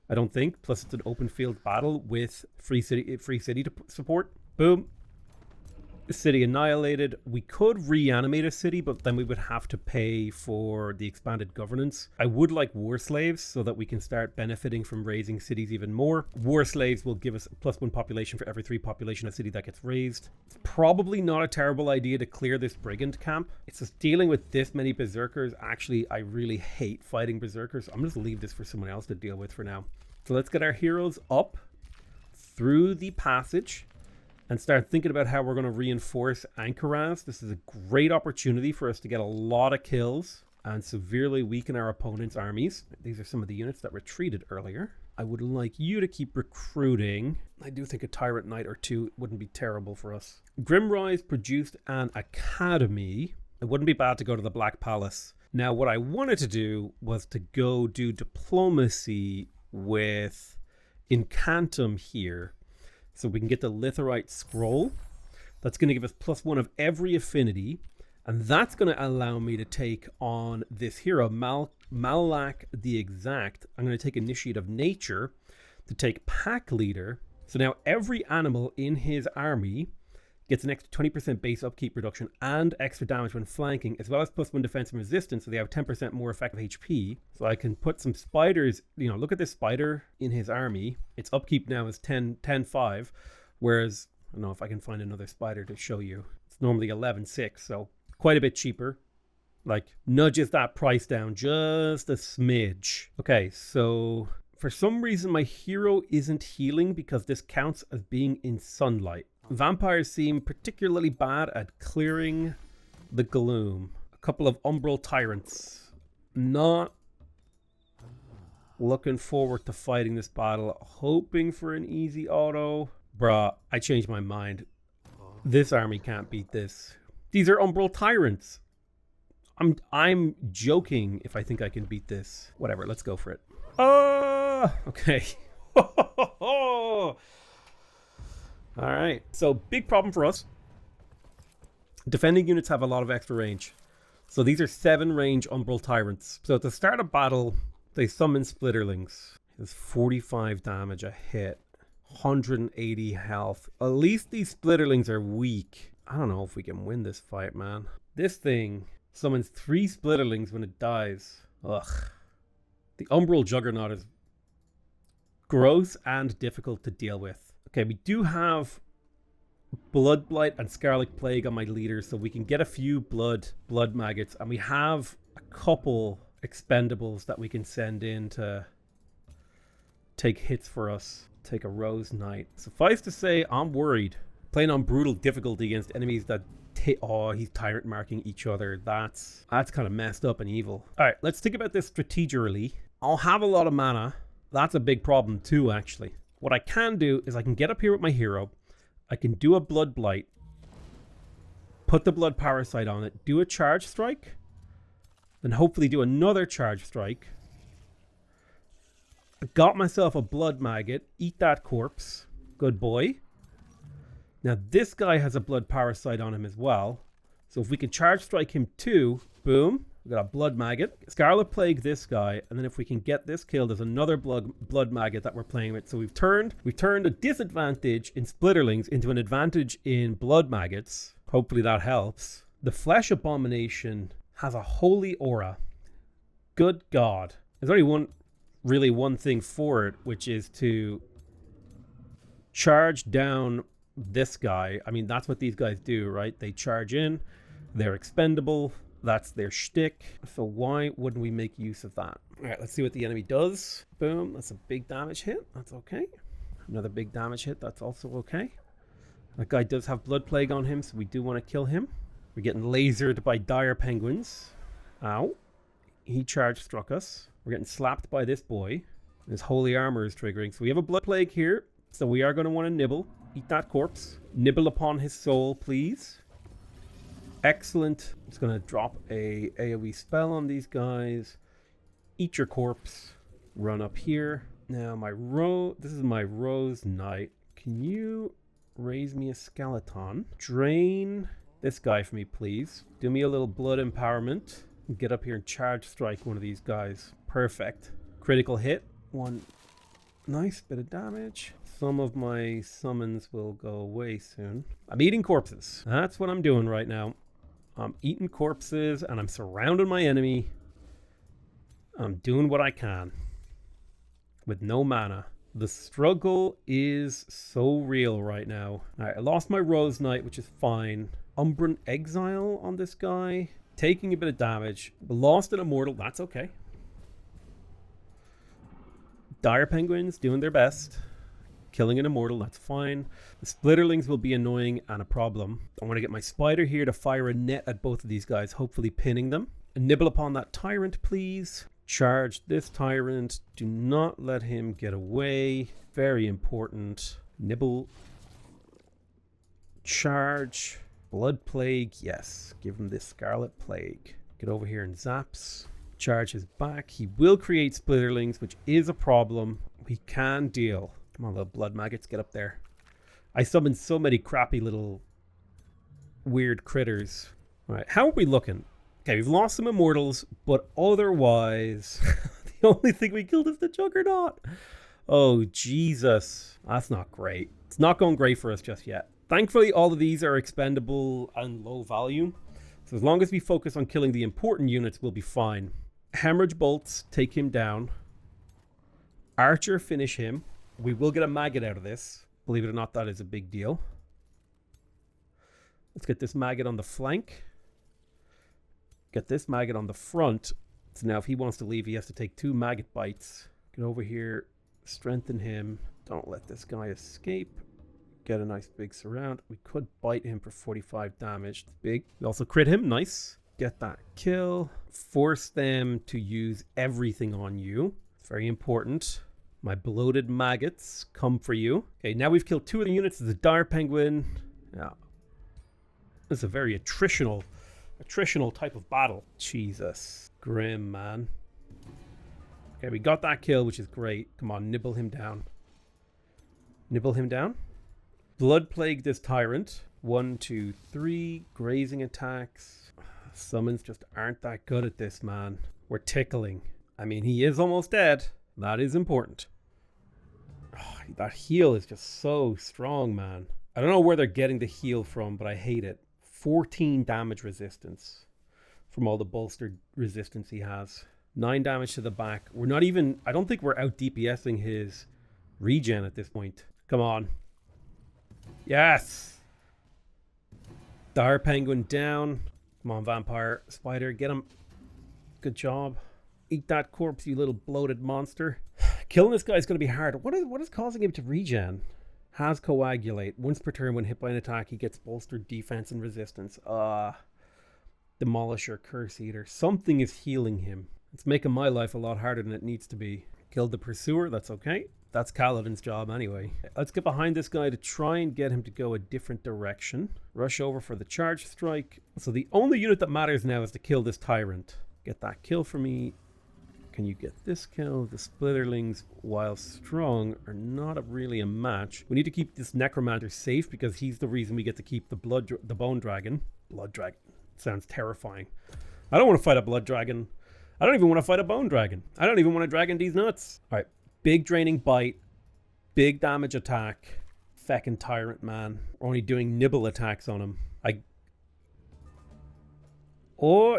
I don't think. Plus, it's an open field battle with free city to support. Boom. City annihilated. We could reanimate a city, but then we would have to pay for the expanded governance. I would like war slaves so that we can start benefiting from raising cities even more. War slaves will give us +1 population for every 3 population a city that gets raised. It's probably not a terrible idea to clear this brigand camp. It's just dealing with this many berserkers. Actually, I really hate fighting berserkers. I'm just going to leave this for someone else to deal with for now. So let's get our heroes up through the passage and start thinking about how we're going to reinforce Ankaraz. This is a great opportunity for us to get a lot of kills and severely weaken our opponent's armies. These are some of the units that retreated earlier. I would like you to keep recruiting. I do think a Tyrant Knight or 2 wouldn't be terrible for us. Grimrise produced an academy. It wouldn't be bad to go to the Black Palace. Now, what I wanted to do was to go do diplomacy with Incantum here, so we can get the Litherite Scroll. That's going to give us +1 of every affinity. And that's going to allow me to take on this hero, Malak the Exact. I'm going to take Initiate of Nature to take Pack Leader. So now every animal in his army gets an extra 20% base upkeep reduction and extra damage when flanking, as well as +1 defense and resistance, so they have 10% more effective HP. So I can put some spiders, look at this spider in his army. Its upkeep now is 10-5, whereas, I don't know if I can find another spider to show you. It's normally 11-6, so quite a bit cheaper. Like, nudges that price down just a smidge. Okay, so for some reason my hero isn't healing because this counts as being in sunlight. Vampires seem particularly bad at clearing the gloom. A couple of Umbral Tyrants. Not looking forward to fighting this battle. Hoping for an easy auto. Bruh, I changed my mind. This army can't beat this. These are Umbral Tyrants. I'm joking if I think I can beat this. Whatever, let's go for it. Okay. All right, so big problem for us. Defending units have a lot of extra range. So these are 7 range Umbral Tyrants. So at the start of battle, they summon Splitterlings. It's 45 damage a hit, 180 health. At least these Splitterlings are weak. I don't know if we can win this fight, man. This thing summons 3 Splitterlings when it dies. Ugh. The Umbral Juggernaut is gross and difficult to deal with. Okay, we do have Blood Blight and Scarlet Plague on my leaders, so we can get a few blood maggots, and we have a couple expendables that we can send in to take hits for us. Take a Rose Knight. Suffice to say, I'm worried. Playing on brutal difficulty against enemies that he's tyrant marking each other. That's kind of messed up and evil. All right, let's think about this strategically. I'll have a lot of mana. That's a big problem too, actually. What I can do is I can get up here with my hero. I can do a Blood Blight. Put the Blood Parasite on it. Do a Charge Strike. Then hopefully do another Charge Strike. I got myself a Blood Maggot. Eat that corpse. Good boy. Now this guy has a Blood Parasite on him as well. So if we can Charge Strike him too, boom. We got a Blood Maggot. Scarlet Plague this guy, and then if we can get this killed, there's another blood Maggot that we're playing with. So we've turned a disadvantage in Splitterlings into an advantage in Blood Maggots. Hopefully that helps. The Flesh Abomination has a holy aura. Good God. There's only one thing for it, which is to charge down this guy. I mean, that's what these guys do, right? They charge in, they're expendable, that's their shtick. So why wouldn't we make use of that? All right, let's see what the enemy does. Boom, that's a big damage hit. That's okay. Another big damage hit. That's also okay. That guy does have Blood Plague on him, so we do want to kill him. We're getting lasered by dire penguins. Ow. He struck us. We're getting slapped by this boy. His holy armor is triggering. So we have a Blood Plague here. So we are going to want to nibble. Eat that corpse. Nibble upon his soul, please. Excellent. It's going to drop a AoE spell on these guys. Eat your corpse. Run up here. Now this is my Rose Knight. Can you raise me a skeleton? Drain this guy for me, please. Do me a little blood empowerment. Get up here and charge strike one of these guys. Perfect. Critical hit. One nice bit of damage. Some of my summons will go away soon. I'm eating corpses. That's what I'm doing right now. I'm eating corpses and I'm surrounding my enemy. I'm doing what I can with no mana. The struggle is so real right now. All right, I lost my Rose Knight, which is fine. Umbran Exile on this guy. Taking a bit of damage. Lost an Immortal. That's okay. Dire Penguins doing their best. Killing an Immortal. That's fine. The Splitterlings will be annoying and a problem. I want to get my Spider here to fire a net at both of these guys, hopefully pinning them. And nibble upon that Tyrant, please. Charge this Tyrant. Do not let him get away. Very important. Nibble. Charge. Blood Plague. Yes. Give him this Scarlet Plague. Get over here and zaps. Charge his back. He will create Splitterlings, which is a problem. We can deal. Come on, little blood maggots. Get up there. I summoned so many crappy little weird critters. All right. How are we looking? Okay, we've lost some Immortals, but otherwise, the only thing we killed is the Juggernaut. Oh, Jesus. That's not great. It's not going great for us just yet. Thankfully, all of these are expendable and low value. So as long as we focus on killing the important units, we'll be fine. Hemorrhage Bolts, take him down. Archer, finish him. We will get a maggot out of this. Believe it or not, that is a big deal. Let's get this maggot on the flank. Get this maggot on the front. So now if he wants to leave, he has to take 2 maggot bites. Get over here. Strengthen him. Don't let this guy escape. Get a nice big surround. We could bite him for 45 damage. Big. We also crit him. Nice. Get that kill. Force them to use everything on you. It's very important. My bloated maggots come for you. Okay, now we've killed 2 of the units. There's a dire penguin. Yeah. This is a very attritional type of battle. Jesus. Grim, man. Okay, we got that kill, which is great. Come on, nibble him down. Nibble him down. Blood Plague this Tyrant. 1, 2, 3. Grazing attacks. Summons just aren't that good at this, man. We're tickling. I mean, he is almost dead. That is important. Oh, that heal is just so strong, man. I don't know where they're getting the heal from, but I hate it. 14 damage resistance from all the bolstered resistance he has. 9 damage to the back. We're not even... I don't think we're out DPSing his regen at this point. Come on. Yes! Dire Penguin down. Come on, Vampire. Spider, get him. Good job. Eat that corpse, you little bloated monster. Killing this guy is going to be hard. What is causing him to regen? Has Coagulate. Once per turn when hit by an attack, he gets bolstered defense and resistance. Demolisher, Curse Eater. Something is healing him. It's making my life a lot harder than it needs to be. Killed the Pursuer. That's okay. That's Kaladin's job anyway. Let's get behind this guy to try and get him to go a different direction. Rush over for the charge strike. So the only unit that matters now is to kill this Tyrant. Get that kill for me. Can you get this kill? The Splitterlings, while strong, are not really a match. We need to keep this Necromancer safe because he's the reason we get to keep the Bone Dragon. Blood Dragon. Sounds terrifying. I don't want to fight a Blood Dragon. I don't even want to fight a Bone Dragon. I don't even want to dragon these nuts. All right. Big draining bite. Big damage attack. Feckin' Tyrant, man. We're only doing nibble attacks on him. Oh,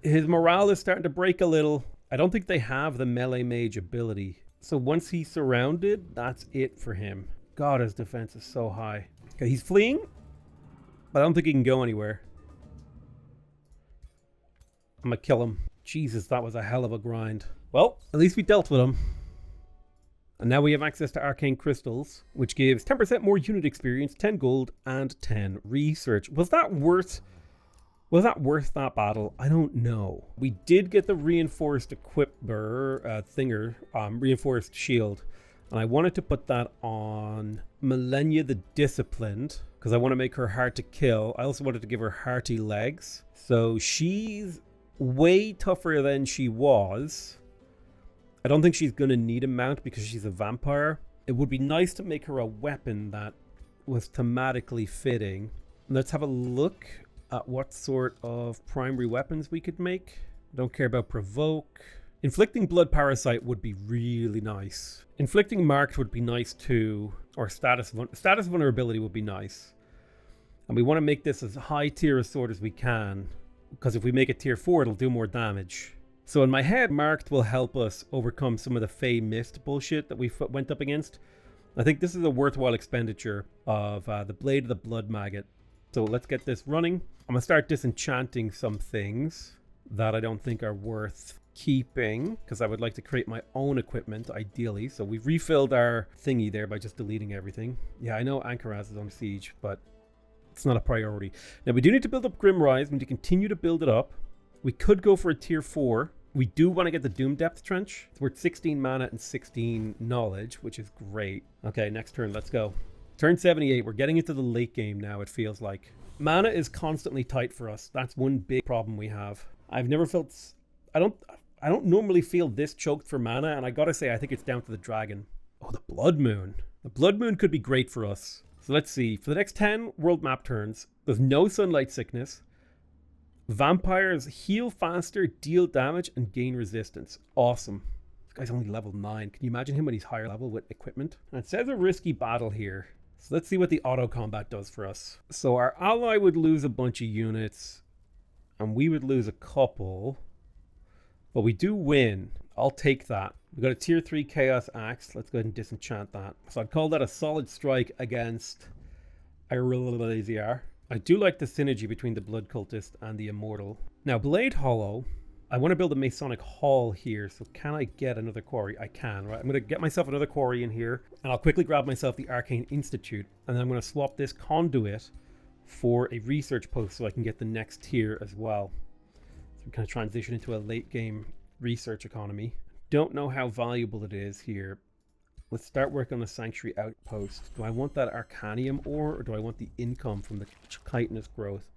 his morale is starting to break a little. I don't think they have the melee mage ability. So once he's surrounded, that's it for him. God, his defense is so high. Okay, he's fleeing, but I don't think he can go anywhere. I'm gonna kill him. Jesus, that was a hell of a grind. Well, at least we dealt with him. And now we have access to arcane crystals, which gives 10% more unit experience, 10 gold, and 10 research. Was that worth that battle? I don't know. We did get the reinforced reinforced shield. And I wanted to put that on Millennia the Disciplined, because I want to make her hard to kill. I also wanted to give her hearty legs. So she's way tougher than she was. I don't think she's going to need a mount because she's a vampire. It would be nice to make her a weapon that was thematically fitting. Let's have a look at what sort of primary weapons we could make. Don't care about provoke. Inflicting blood parasite would be really nice. Inflicting marked would be nice too. Or status vulnerability would be nice. And we want to make this as high tier a sword as we can, because if we make it tier 4, it'll do more damage. So in my head, marked will help us overcome some of the Fey Mist bullshit that we went up against. I think this is a worthwhile expenditure of the Blade of the Blood Maggot. So let's get this running. I'm going to start disenchanting some things that I don't think are worth keeping, because I would like to create my own equipment, ideally. So we've refilled our thingy there by just deleting everything. Yeah, I know Ankaraz is on siege, but it's not a priority. Now, we do need to build up Grimrise. We need to continue to build it up. We could go for a tier 4. We do want to get the Doom Depth Trench. It's worth 16 mana and 16 knowledge, which is great. Okay, next turn, let's go. Turn 78, we're getting into the late game now, it feels like. Mana is constantly tight for us. That's one big problem we have. I've never felt... I don't normally feel this choked for mana, and I gotta say, I think it's down to the dragon. Oh, the Blood Moon. The Blood Moon could be great for us. So let's see. For the next 10 world map turns, there's no Sunlight Sickness. Vampires heal faster, deal damage, and gain resistance. Awesome. This guy's only level 9. Can you imagine him when he's higher level with equipment? And it says a risky battle here. So let's see what the auto combat does for us. So our ally would lose a bunch of units, and we would lose a couple. But we do win. I'll take that. We got a tier 3 Chaos Axe. Let's go ahead and disenchant that. So I'd call that a solid strike against Irelaziar. I do like the synergy between the Blood Cultist and the Immortal. Now, Blade Hollow, I want to build a Masonic Hall here, so can I get another quarry? I can, right? I'm going to get myself another quarry in here, and I'll quickly grab myself the Arcane Institute, and then I'm going to swap this conduit for a research post so I can get the next tier as well. So we kind of transition into a late game research economy. Don't know how valuable it is here. Let's start working on the Sanctuary Outpost. Do I want that Arcanium ore, or do I want the income from the chitinous growth?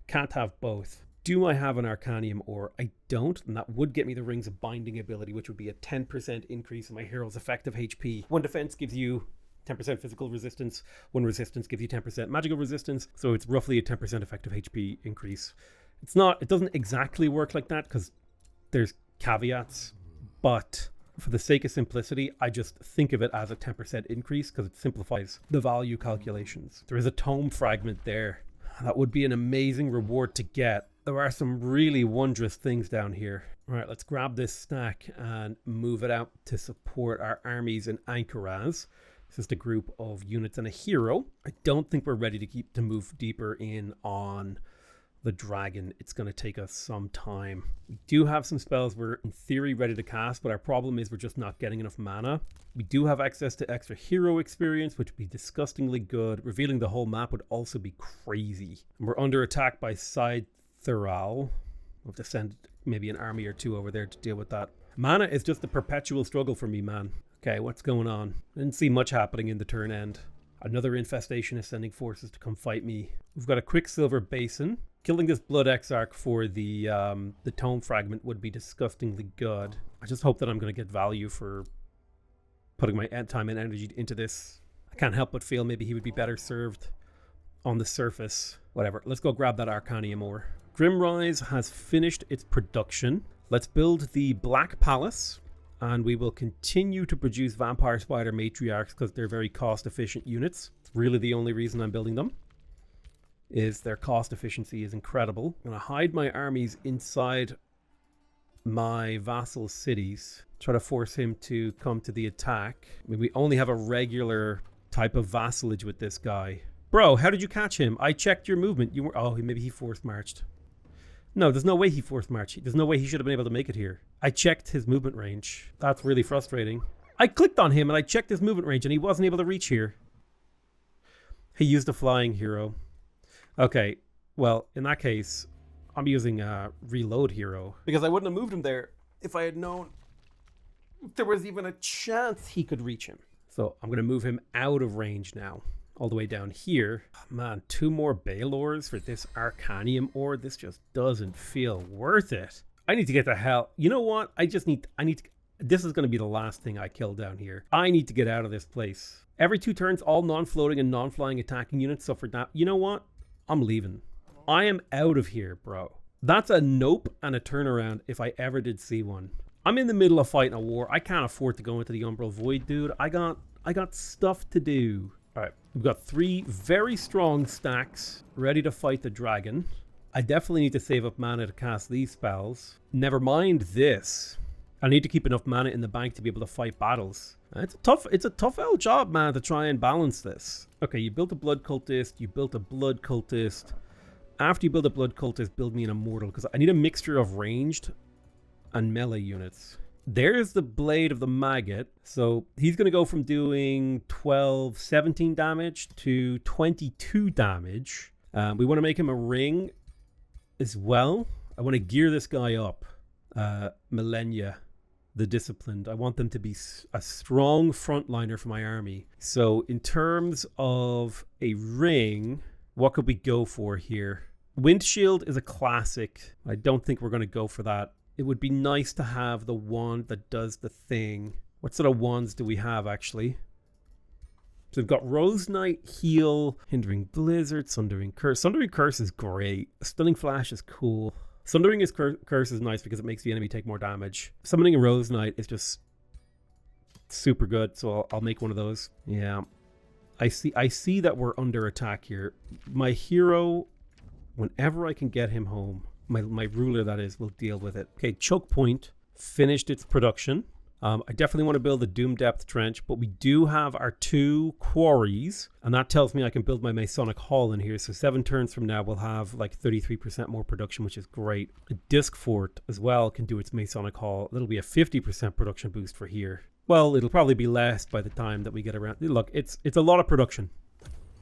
Can't have both. Do I have an Arcanium ore? I don't, and that would get me the Rings of Binding ability, which would be a 10% increase in my hero's effective HP. One defense gives you 10% physical resistance. One resistance gives you 10% magical resistance, so it's roughly a 10% effective HP increase. It doesn't exactly work like that, because there's caveats, but for the sake of simplicity, I just think of it as a 10% increase because it simplifies the value calculations. There is a tome fragment there. That would be an amazing reward to get. There are some really wondrous things down here. All right, let's grab this stack and move it out to support our armies in Ankaraz. It's just a group of units and a hero. I don't think we're ready to move deeper in on the dragon. It's going to take us some time. We do have some spells we're in theory ready to cast, but our problem is we're just not getting enough mana. We do have access to extra hero experience, which would be disgustingly good. Revealing the whole map would also be crazy. And we're under attack by Side Thural. We'll have to send maybe an army or two over there to deal with that. Mana is just a perpetual struggle for me, man. Okay, what's going on? Didn't see much happening in the turn end. Another infestation is sending forces to come fight me. We've got a Quicksilver Basin. Killing this Blood Exarch for the Tome Fragment would be disgustingly good. I just hope that I'm going to get value for putting my time and energy into this. I can't help but feel maybe he would be better served on the surface. Whatever, let's go grab that Arcanium ore. Grimrise has finished its production. Let's build the Black Palace, and we will continue to produce Vampire Spider Matriarchs because they're very cost-efficient units. It's really the only reason I'm building them. is their cost efficiency is incredible. I'm going to hide my armies inside my vassal cities. Try to force him to come to the attack. I mean, we only have a regular type of vassalage with this guy. Bro, how did you catch him? I checked your movement. You were... Oh, maybe he force marched. No, there's no way he force marched. There's no way he should have been able to make it here. I checked his movement range. That's really frustrating. I clicked on him and I checked his movement range and he wasn't able to reach here. He used a flying hero. Okay, well, in that case, I'm using a reload hero. Because I wouldn't have moved him there if I had known there was even a chance he could reach him. So I'm going to move him out of range now. All the way down here. Oh, man, 2 more Balors for this Arcanium ore. This just doesn't feel worth it. I need to get the hell... You know what? I need to... This is going to be the last thing I kill down here. I need to get out of this place. Every 2 turns, all non-floating and non-flying attacking units suffer that. You know what? I'm leaving. I am out of here, bro. That's a nope and a turnaround if I ever did see one. I'm in the middle of fighting a war. I can't afford to go into the Umbral Void, dude. I got stuff to do. All right, we've got 3 very strong stacks ready to fight the dragon. I definitely need to save up mana to cast these spells. Never mind this. I need to keep enough mana in the bank to be able to fight battles. It's a tough old job, man, to try and balance this. Okay, you built a blood cultist. You built a blood cultist. After you build a blood cultist, build me an immortal because I need a mixture of ranged and melee units. There's the Blade of the Maggot. So he's going to go from doing 17 damage to 22 damage. We want to make him a ring as well. I want to gear this guy up. Millennia, the Disciplined. I want them to be a strong frontliner for my army. So in terms of a ring, what could we go for here? Windshield is a classic. I don't think we're going to go for that. It would be nice to have the wand that does the thing. What sort of wands do we have, actually? So we've got Rose Knight, Heal, Hindering Blizzard, Sundering Curse. Sundering Curse is great. Stunning Flash is cool. Sundering Curse is nice because it makes the enemy take more damage. Summoning a Rose Knight is just super good, so I'll make one of those. Yeah. I see that we're under attack here. My hero, whenever I can get him home, my ruler, that is, will deal with it. Okay, Choke Point finished its production. I definitely want to build a Doom Depth Trench, but we do have our 2 quarries, and that tells me I can build my Masonic Hall in here. So 7 turns from now, we'll have like 33% more production, which is great. A Disc Fort as well can do its Masonic Hall. That'll be a 50% production boost for here. Well, it'll probably be less by the time that we get around. Look, it's a lot of production.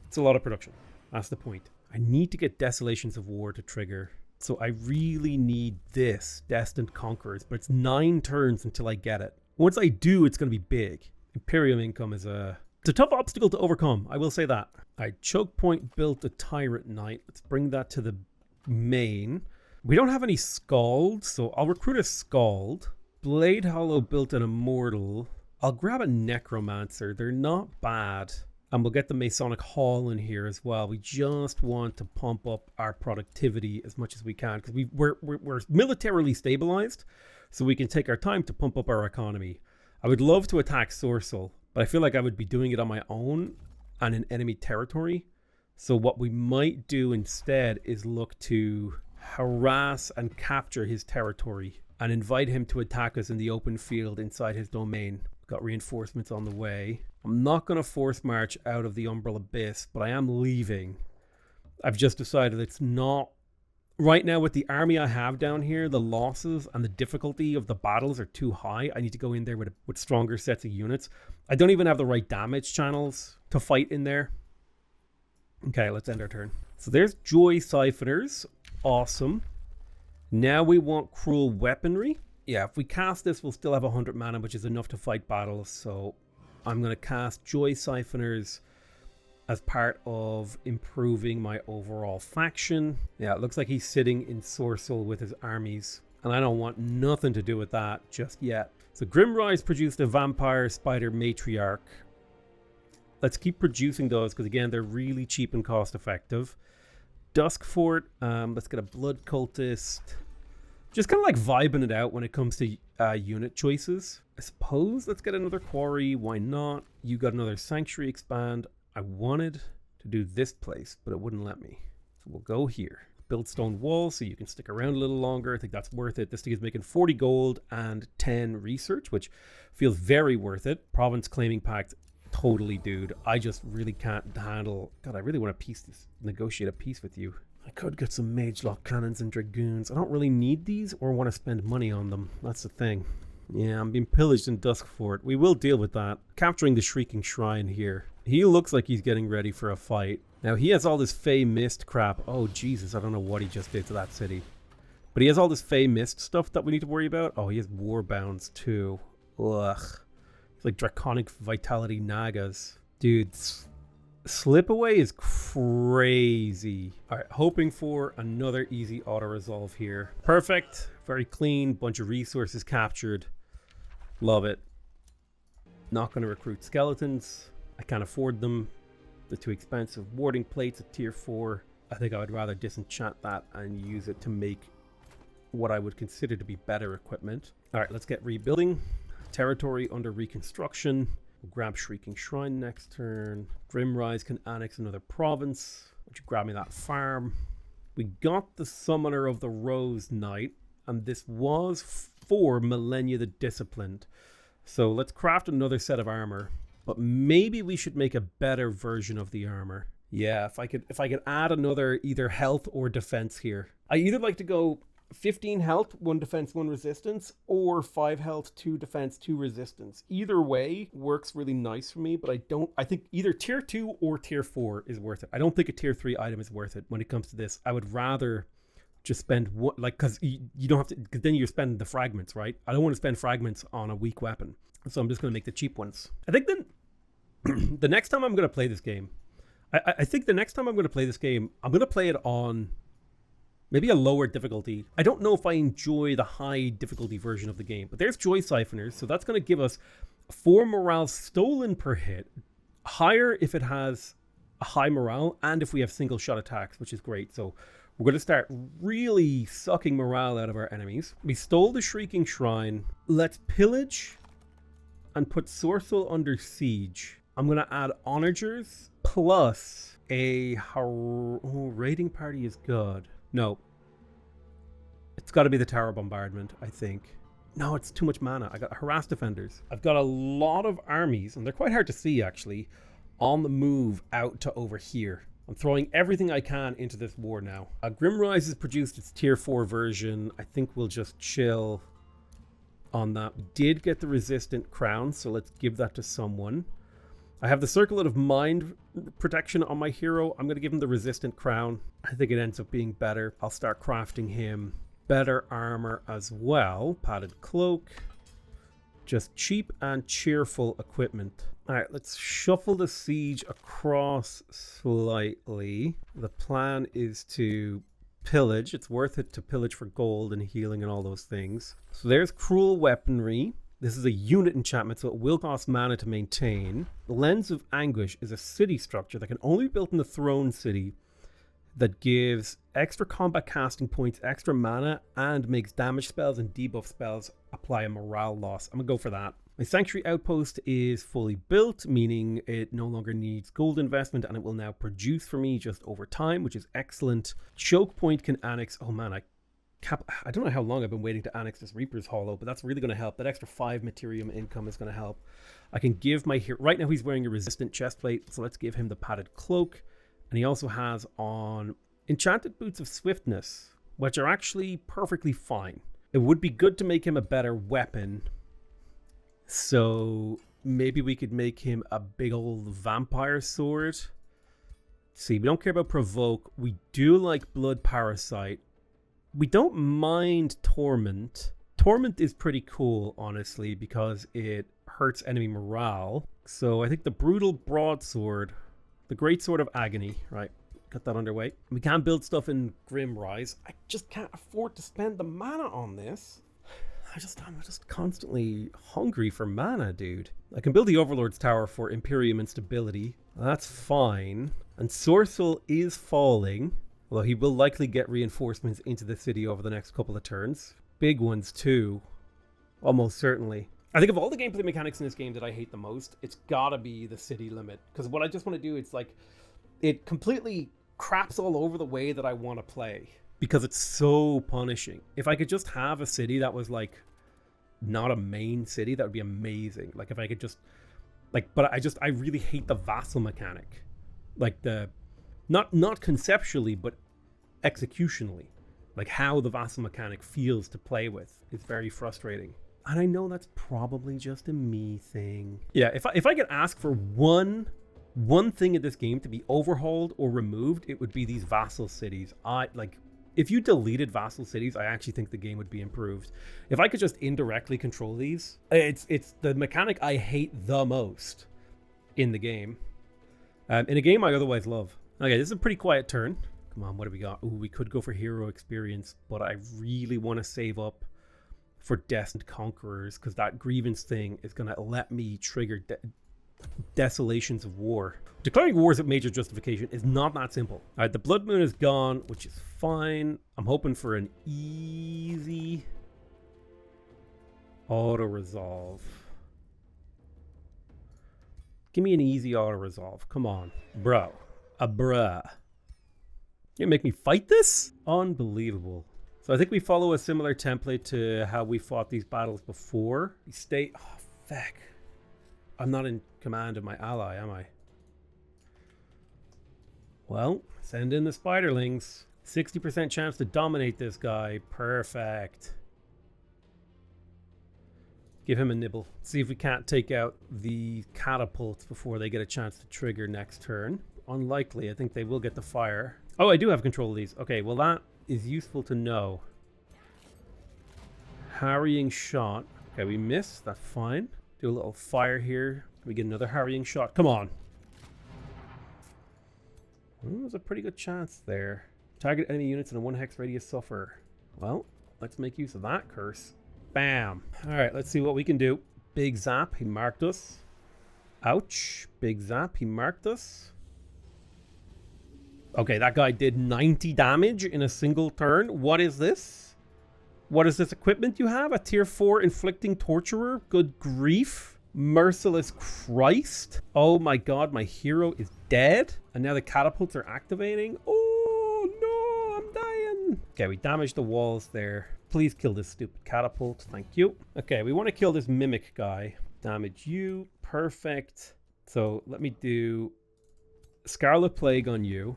It's a lot of production. That's the point. I need to get Desolations of War to trigger. So I really need this, Destined Conquerors, but it's 9 turns until I get it. Once I do, it's going to be big. Imperium Income is it's a tough obstacle to overcome, I will say that. I Choke Point built a Tyrant Knight. Let's bring that to the main. We don't have any Scald, so I'll recruit a Scald. Blade Hollow built an Immortal. I'll grab a Necromancer. They're not bad. And we'll get the Masonic Hall in here as well. We just want to pump up our productivity as much as we can because we're militarily stabilized, so we can take our time to pump up our economy. I would love to attack Sorcel, but I feel like I would be doing it on my own and in enemy territory. So what we might do instead is look to harass and capture his territory and invite him to attack us in the open field inside his domain. Got reinforcements on the way. I'm not going to force march out of the Umbral Abyss, but I am leaving. I've just decided it's not... Right now, with the army I have down here, the losses and the difficulty of the battles are too high. I need to go in there with stronger sets of units. I don't even have the right damage channels to fight in there. Okay, let's end our turn. So there's Joy Siphoners. Awesome. Now we want Cruel Weaponry. Yeah, if we cast this, we'll still have 100 mana, which is enough to fight battles. So I'm going to cast Joy Siphoners as part of improving my overall faction. Yeah, it looks like he's sitting in Sorcel with his armies, and I don't want nothing to do with that just yet. So Grimrise produced a Vampire Spider Matriarch. Let's keep producing those because, again, they're really cheap and cost effective. Duskfort, let's get a Blood Cultist. Just kind of like vibing it out when it comes to unit choices. I suppose let's get another Quarry. Why not? You got another Sanctuary Expand. I wanted to do this place, but it wouldn't let me. So we'll go here. Build stone walls so you can stick around a little longer. I think that's worth it. This thing is making 40 gold and 10 research, which feels very worth it. Province claiming pact, totally, dude. I just really can't handle... God, I really want to negotiate a peace with you. I could get some mage lock cannons and dragoons. I don't really need these or want to spend money on them. That's the thing. Yeah, I'm being pillaged in Duskfort. We will deal with that. Capturing the Shrieking Shrine here. He looks like he's getting ready for a fight. Now, he has all this Fey Mist crap. Oh, Jesus, I don't know what he just did to that city. But he has all this Fey Mist stuff that we need to worry about. Oh, he has War Bounds, too. Ugh. It's like Draconic Vitality Nagas. Dude, Slipaway is crazy. All right, hoping for another easy auto-resolve here. Perfect. Very clean. Bunch of resources captured. Love it. Not going to recruit skeletons. I can't afford them. They're too expensive. Warding plates at tier 4. I think I would rather disenchant that and use it to make what I would consider to be better equipment. All right, let's get rebuilding. Territory under reconstruction. We'll grab Shrieking Shrine next turn. Grimrise can annex another province. Would you grab me that farm? We got the Summoner of the Rose Knight, and this was for Millennia the Disciplined. So let's craft another set of armor, but maybe we should make a better version of the armor. Yeah, if I could add another either health or defense here. I either like to go 15 health, 1 defense, 1 resistance, or 5 health, 2 defense, 2 resistance. Either way works really nice for me, but I think either tier 2 or tier 4 is worth it. I don't think a tier 3 item is worth it when it comes to this. I would rather just spend one, like, because you don't have to, because then you're spending the fragments, right? I don't want to spend fragments on a weak weapon, so I'm just going to make the cheap ones. I think then the next time I'm going to play this game, I think the next time I'm going to play this game, I'm going to play it on maybe a lower difficulty. I don't know if I enjoy the high difficulty version of the game, but there's Joy Siphoners, so that's going to give us 4 morale stolen per hit, higher if it has a high morale, and if we have single shot attacks, which is great. So we're going to start really sucking morale out of our enemies. We stole the Shrieking Shrine. Let's pillage and put Sorcel under siege. I'm going to add onagers plus a raiding party is good. No. It's got to be the Tower Bombardment, I think. No, it's too much mana. I got Harass Defenders. I've got a lot of armies, and they're quite hard to see, actually, on the move out to over here. I'm throwing everything I can into this war now. Grimrise has produced its tier 4 version. I think we'll just chill on that. We did get the Resistant Crown, so let's give that to someone. I have the Circlet of Mind protection on my hero. I'm going to give him the Resistant Crown. I think it ends up being better. I'll start crafting him better armor as well. Padded cloak. Just cheap and cheerful equipment. All right, let's shuffle the siege across slightly. The plan is to pillage. It's worth it to pillage for gold and healing and all those things. So there's Cruel Weaponry. This is a unit enchantment, so it will cost mana to maintain. The Lens of Anguish is a city structure that can only be built in the Throne City that gives extra combat casting points, extra mana, and makes damage spells and debuff spells apply a morale loss. I'm going to go for that. My Sanctuary Outpost is fully built, meaning it no longer needs gold investment, and it will now produce for me just over time, which is excellent. Choke Point can annex... Oh man, I don't know how long I've been waiting to annex this Reaper's Hollow, but that's really going to help. That extra 5 Materium income is going to help. I can give my hero... Right now he's wearing a resistant chestplate, so let's give him the Padded Cloak. And he also has on Enchanted Boots of Swiftness, which are actually perfectly fine. It would be good to make him a better weapon. So maybe we could make him a big old vampire sword. See, we don't care about Provoke. We do like Blood Parasite. We don't mind Torment. Torment is pretty cool, honestly, because it hurts enemy morale. So I think the Brutal Broadsword, the Great Sword of Agony, right? Got that underway. We can build stuff in Grimrise. I just can't afford to spend the mana on this. I'm just constantly hungry for mana, dude. I can build the Overlord's Tower for Imperium and stability. That's fine. And Sorcel is falling. Although he will likely get reinforcements into the city over the next couple of turns. Big ones too. Almost certainly. I think of all the gameplay mechanics in this game that I hate the most, it's gotta be the city limit. Because what I just want to do, it's like, it completely craps all over the way that I want to play because it's so punishing. If I could just have a city that was like not a main city, that would be amazing. Like if I could just like, but I really hate the vassal mechanic. Like the not conceptually, but executionally. Like how the vassal mechanic feels to play with is very frustrating. And I know that's probably just a me thing. Yeah, if I could ask for one thing in this game to be overhauled or removed, it would be these vassal cities. If you deleted vassal cities, I actually think the game would be improved. If I could just indirectly control these, it's the mechanic I hate the most in the game. In a game I otherwise love. Okay, this is a pretty quiet turn. Come on, what do we got? Ooh, we could go for hero experience, but I really want to save up for Destined Conquerors, because that grievance thing is going to let me trigger desolations of war. Declaring wars at major justification is not that simple. All right, the Blood Moon is gone, which is fine. I'm hoping for an easy auto-resolve. Give me an easy auto-resolve. Come on. Bro. Bruh. You gonna make me fight this? Unbelievable. So I think we follow a similar template to how we fought these battles before. We stay... Oh, fuck. I'm not in command of my ally, am I? Well, send in the spiderlings. 60% chance to dominate this guy. Perfect. Give him a nibble. See if we can't take out the catapults before they get a chance to trigger next turn. Unlikely. I think they will get the fire. Oh, I do have control of these. Okay, well that is useful to know. Harrying shot. Okay, we missed. That's fine. Do a little fire here. We get another harrying shot. Come on. Well, there's a pretty good chance there. Target enemy units in a 1 hex radius suffer. Well, let's make use of that curse. Bam. All right, let's see what we can do. Big zap. He marked us. Ouch. Big zap. He marked us. Okay, that guy did 90 damage in a single turn. What is this? What is this equipment you have? A tier 4 inflicting torturer? Good grief. Merciless Christ. Oh my god, my hero is dead. And now the catapults are activating. Oh no, I'm dying. Okay, we damaged the walls there. Please kill this stupid catapult. Thank you. Okay, we want to kill this mimic guy. Damage you. Perfect. So let me do Scarlet Plague on you.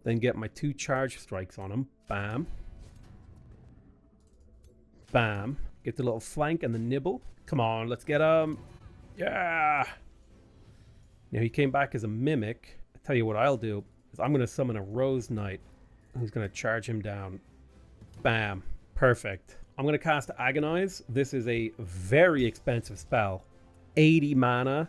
Then get my 2 charge strikes on him. Bam. Bam. Get the little flank and the nibble. Come on, let's get him. Yeah. Now he came back as a mimic. I tell you what I'll do is I'm going to summon a Rose Knight who's going to charge him down. Bam. Perfect. I'm going to cast Agonize. This is a very expensive spell. 80 mana.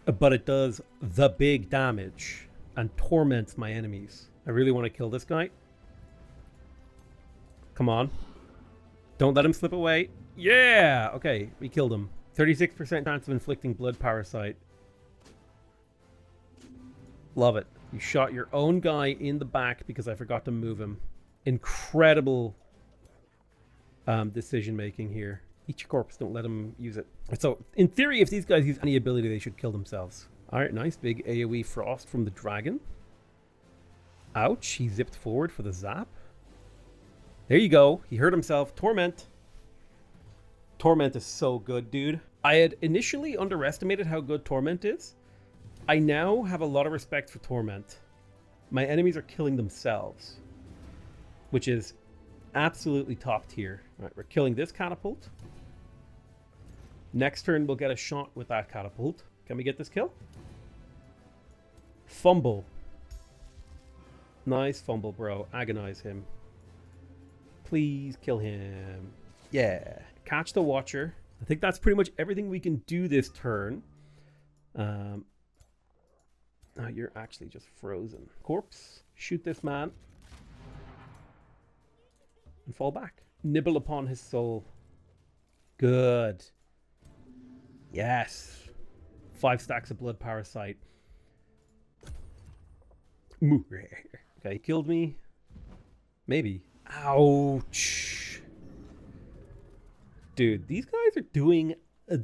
But it does the big damage and torments my enemies. I really want to kill this guy. Come on. Don't let him slip away. Yeah! Okay, we killed him. 36% chance of inflicting blood parasite. Love it. You shot your own guy in the back because I forgot to move him. Incredible decision making here. Eat your corpse, don't let him use it. So, in theory, if these guys use any ability, they should kill themselves. Alright, nice. Big AoE frost from the dragon. Ouch, he zipped forward for the zap. There you go. He hurt himself. Torment. Torment is so good, dude. I had initially underestimated how good Torment is. I now have a lot of respect for Torment. My enemies are killing themselves, which is absolutely top tier. All right, we're killing this catapult. Next turn, we'll get a shot with that catapult. Can we get this kill? Fumble. Nice fumble, bro. Agonize him. Please kill him. Yeah. Catch the Watcher. I think that's pretty much everything we can do this turn. Oh, you're actually just frozen. Corpse. Shoot this man. And fall back. Nibble upon his soul. Good. Yes. 5 stacks of blood parasite. Okay, killed me. Maybe. Ouch. Dude, these guys are doing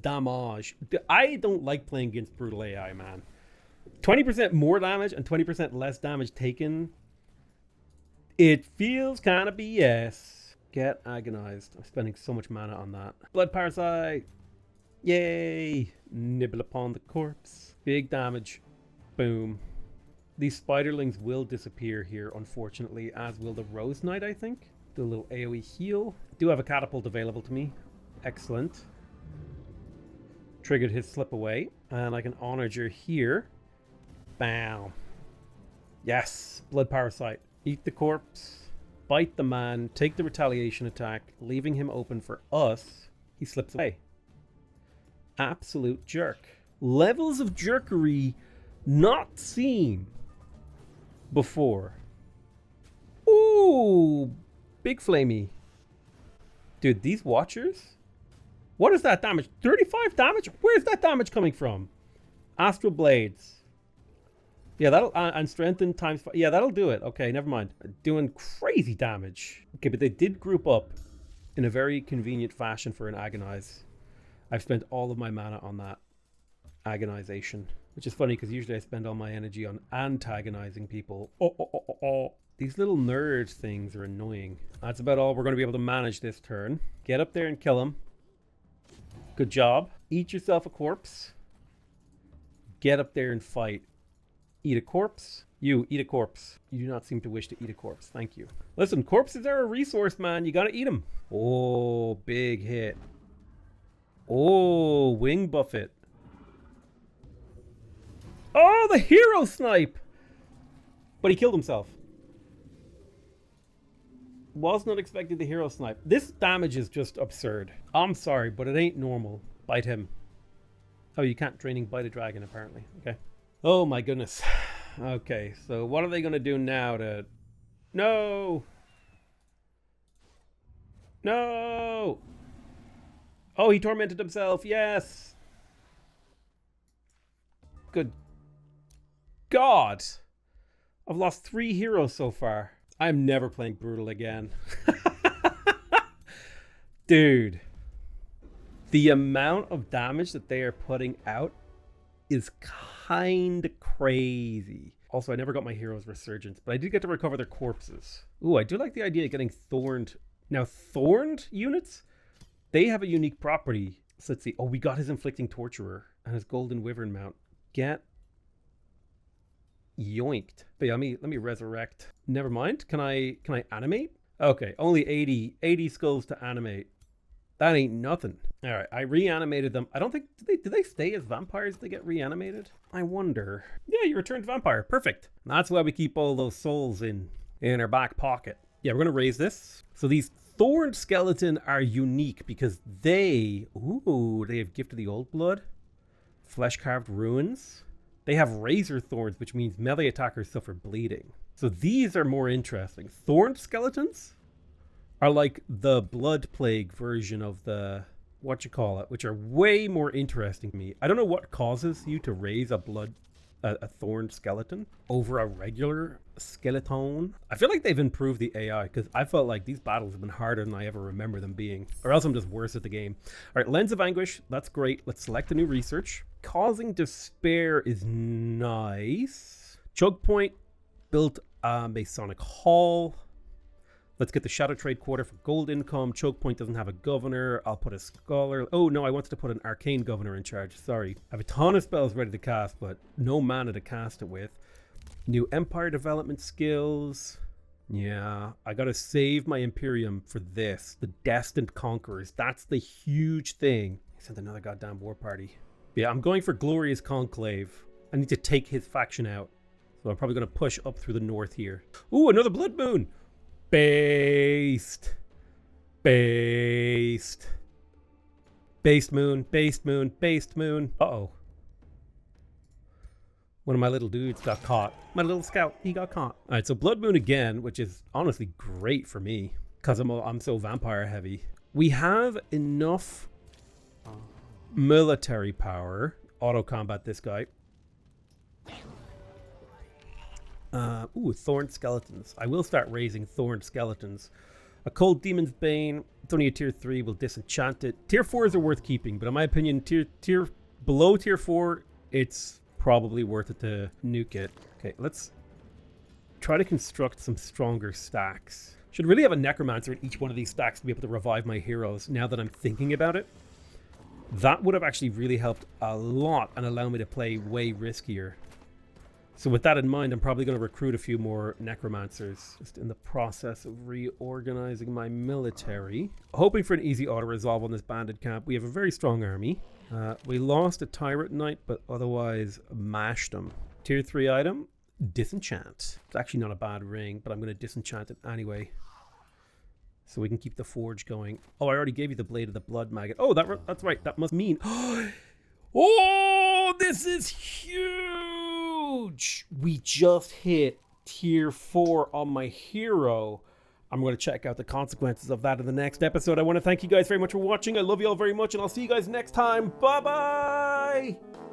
damage. I don't like playing against brutal AI, man. 20% more damage and 20% less damage taken. It feels kind of BS. Get agonized. I'm spending so much mana on that. Blood parasite. Yay. Nibble upon the corpse. Big damage. Boom. These spiderlings will disappear here, unfortunately, as will the Rose Knight, I think. Do a little AoE heal. Do have a catapult available to me. Excellent. Triggered his slip away. And I can onager here. Bam. Yes. Blood parasite. Eat the corpse. Bite the man. Take the retaliation attack. Leaving him open for us. He slips away. Absolute jerk. Levels of jerkery not seen before. Ooh. Big flamey. Dude, these watchers? What is that damage? 35 damage? Where's that damage coming from? Astral Blades. Yeah, that'll... and strengthen times... Yeah, that'll do it. Okay, never mind. Doing crazy damage. Okay, but they did group up in a very convenient fashion for an Agonize. I've spent all of my mana on that Agonization. Which is funny, because usually I spend all my energy on antagonizing people. These little nerd things are annoying. That's about all we're going to be able to manage this turn. Get up there and kill him. Good job. Eat yourself a corpse. Get up there and fight. Eat a corpse. You, eat a corpse. You do not seem to wish to eat a corpse. Thank you. Listen, corpses are a resource, man. You gotta eat them. Oh, big hit. Oh, wing buffet. Oh, the hero snipe. But he killed himself. Was not expecting the hero snipe. This damage is just absurd. I'm sorry, but it ain't normal. Bite him. Oh, you can't training bite a dragon, apparently. Okay. Oh my goodness. Okay, so what are they going to do now to... No! No! Oh, he tormented himself. Yes! Good God! I've lost 3 heroes so far. I'm never playing Brutal again. Dude. The amount of damage that they are putting out is kind of crazy. Also, I never got my hero's resurgence, but I did get to recover their corpses. Ooh, I do like the idea of getting thorned. Now, thorned units, they have a unique property. So let's see. Oh, we got his inflicting torturer and his golden wyvern mount. Get yoinked. But yeah, let me resurrect. Never mind. Can I animate? Okay, only 80 skulls to animate. That ain't nothing. All right, I reanimated them. I don't think... Do they stay as vampires if they get reanimated? I wonder. Yeah, you returned vampire. Perfect. That's why we keep all those souls in our back pocket. Yeah, we're going to raise this. So these thorned skeleton are unique because they... Ooh, they have Gift of the Old Blood. Flesh-carved ruins. They have razor thorns, which means melee attackers suffer bleeding. So these are more interesting. Thorned skeletons are like the blood plague version of the which are way more interesting to me. I don't know what causes you to raise a thorned skeleton over a regular skeleton. I feel like they've improved the AI because I felt like these battles have been harder than I ever remember them being, or else I'm just worse at the game. All right, Lens of Anguish, that's great. Let's select a new research. Causing Despair is nice. Choke Point built a Masonic Hall. Let's get the Shadow Trade Quarter for gold income. Choke Point doesn't have a governor. I'll put a scholar. Oh, no, I wanted to put an arcane governor in charge. Sorry. I have a ton of spells ready to cast, but no mana to cast it with. New Empire development skills. Yeah, I got to save my Imperium for this. The Destined Conquerors. That's the huge thing. He sent another goddamn war party. Yeah, I'm going for Glorious Conclave. I need to take his faction out. So I'm probably going to push up through the north here. Ooh, another Blood Moon. Based moon. Uh-oh. One of my little dudes got caught. My little scout, he got caught. All right, so Blood Moon again, which is honestly great for me because I'm so vampire heavy. We have enough military power. Auto combat this guy. Ooh, Thorned Skeletons. I will start raising Thorned Skeletons. A Cold Demon's Bane. It's only a tier 3. We'll disenchant it. Tier 4s are worth keeping, but in my opinion, below tier 4, it's probably worth it to nuke it. Okay, let's try to construct some stronger stacks. Should really have a necromancer in each one of these stacks to be able to revive my heroes now that I'm thinking about it. That would have actually really helped a lot and allow me to play way riskier. So with that in mind, I'm probably going to recruit a few more necromancers. Just in the process of reorganizing my military. Hoping for an easy auto-resolve on this bandit camp. We have a very strong army. We lost a tyrant knight, but otherwise mashed them. Tier 3 item, disenchant. It's actually not a bad ring, but I'm going to disenchant it anyway. So we can keep the forge going. Oh, I already gave you the blade of the blood maggot. Oh, that's right. That must mean... Oh, this is huge! We just hit tier 4 on my hero. I'm going to check out the consequences of that in the next episode. I want to thank you guys very much for watching. I love you all very much, and I'll see you guys next time. Bye-bye!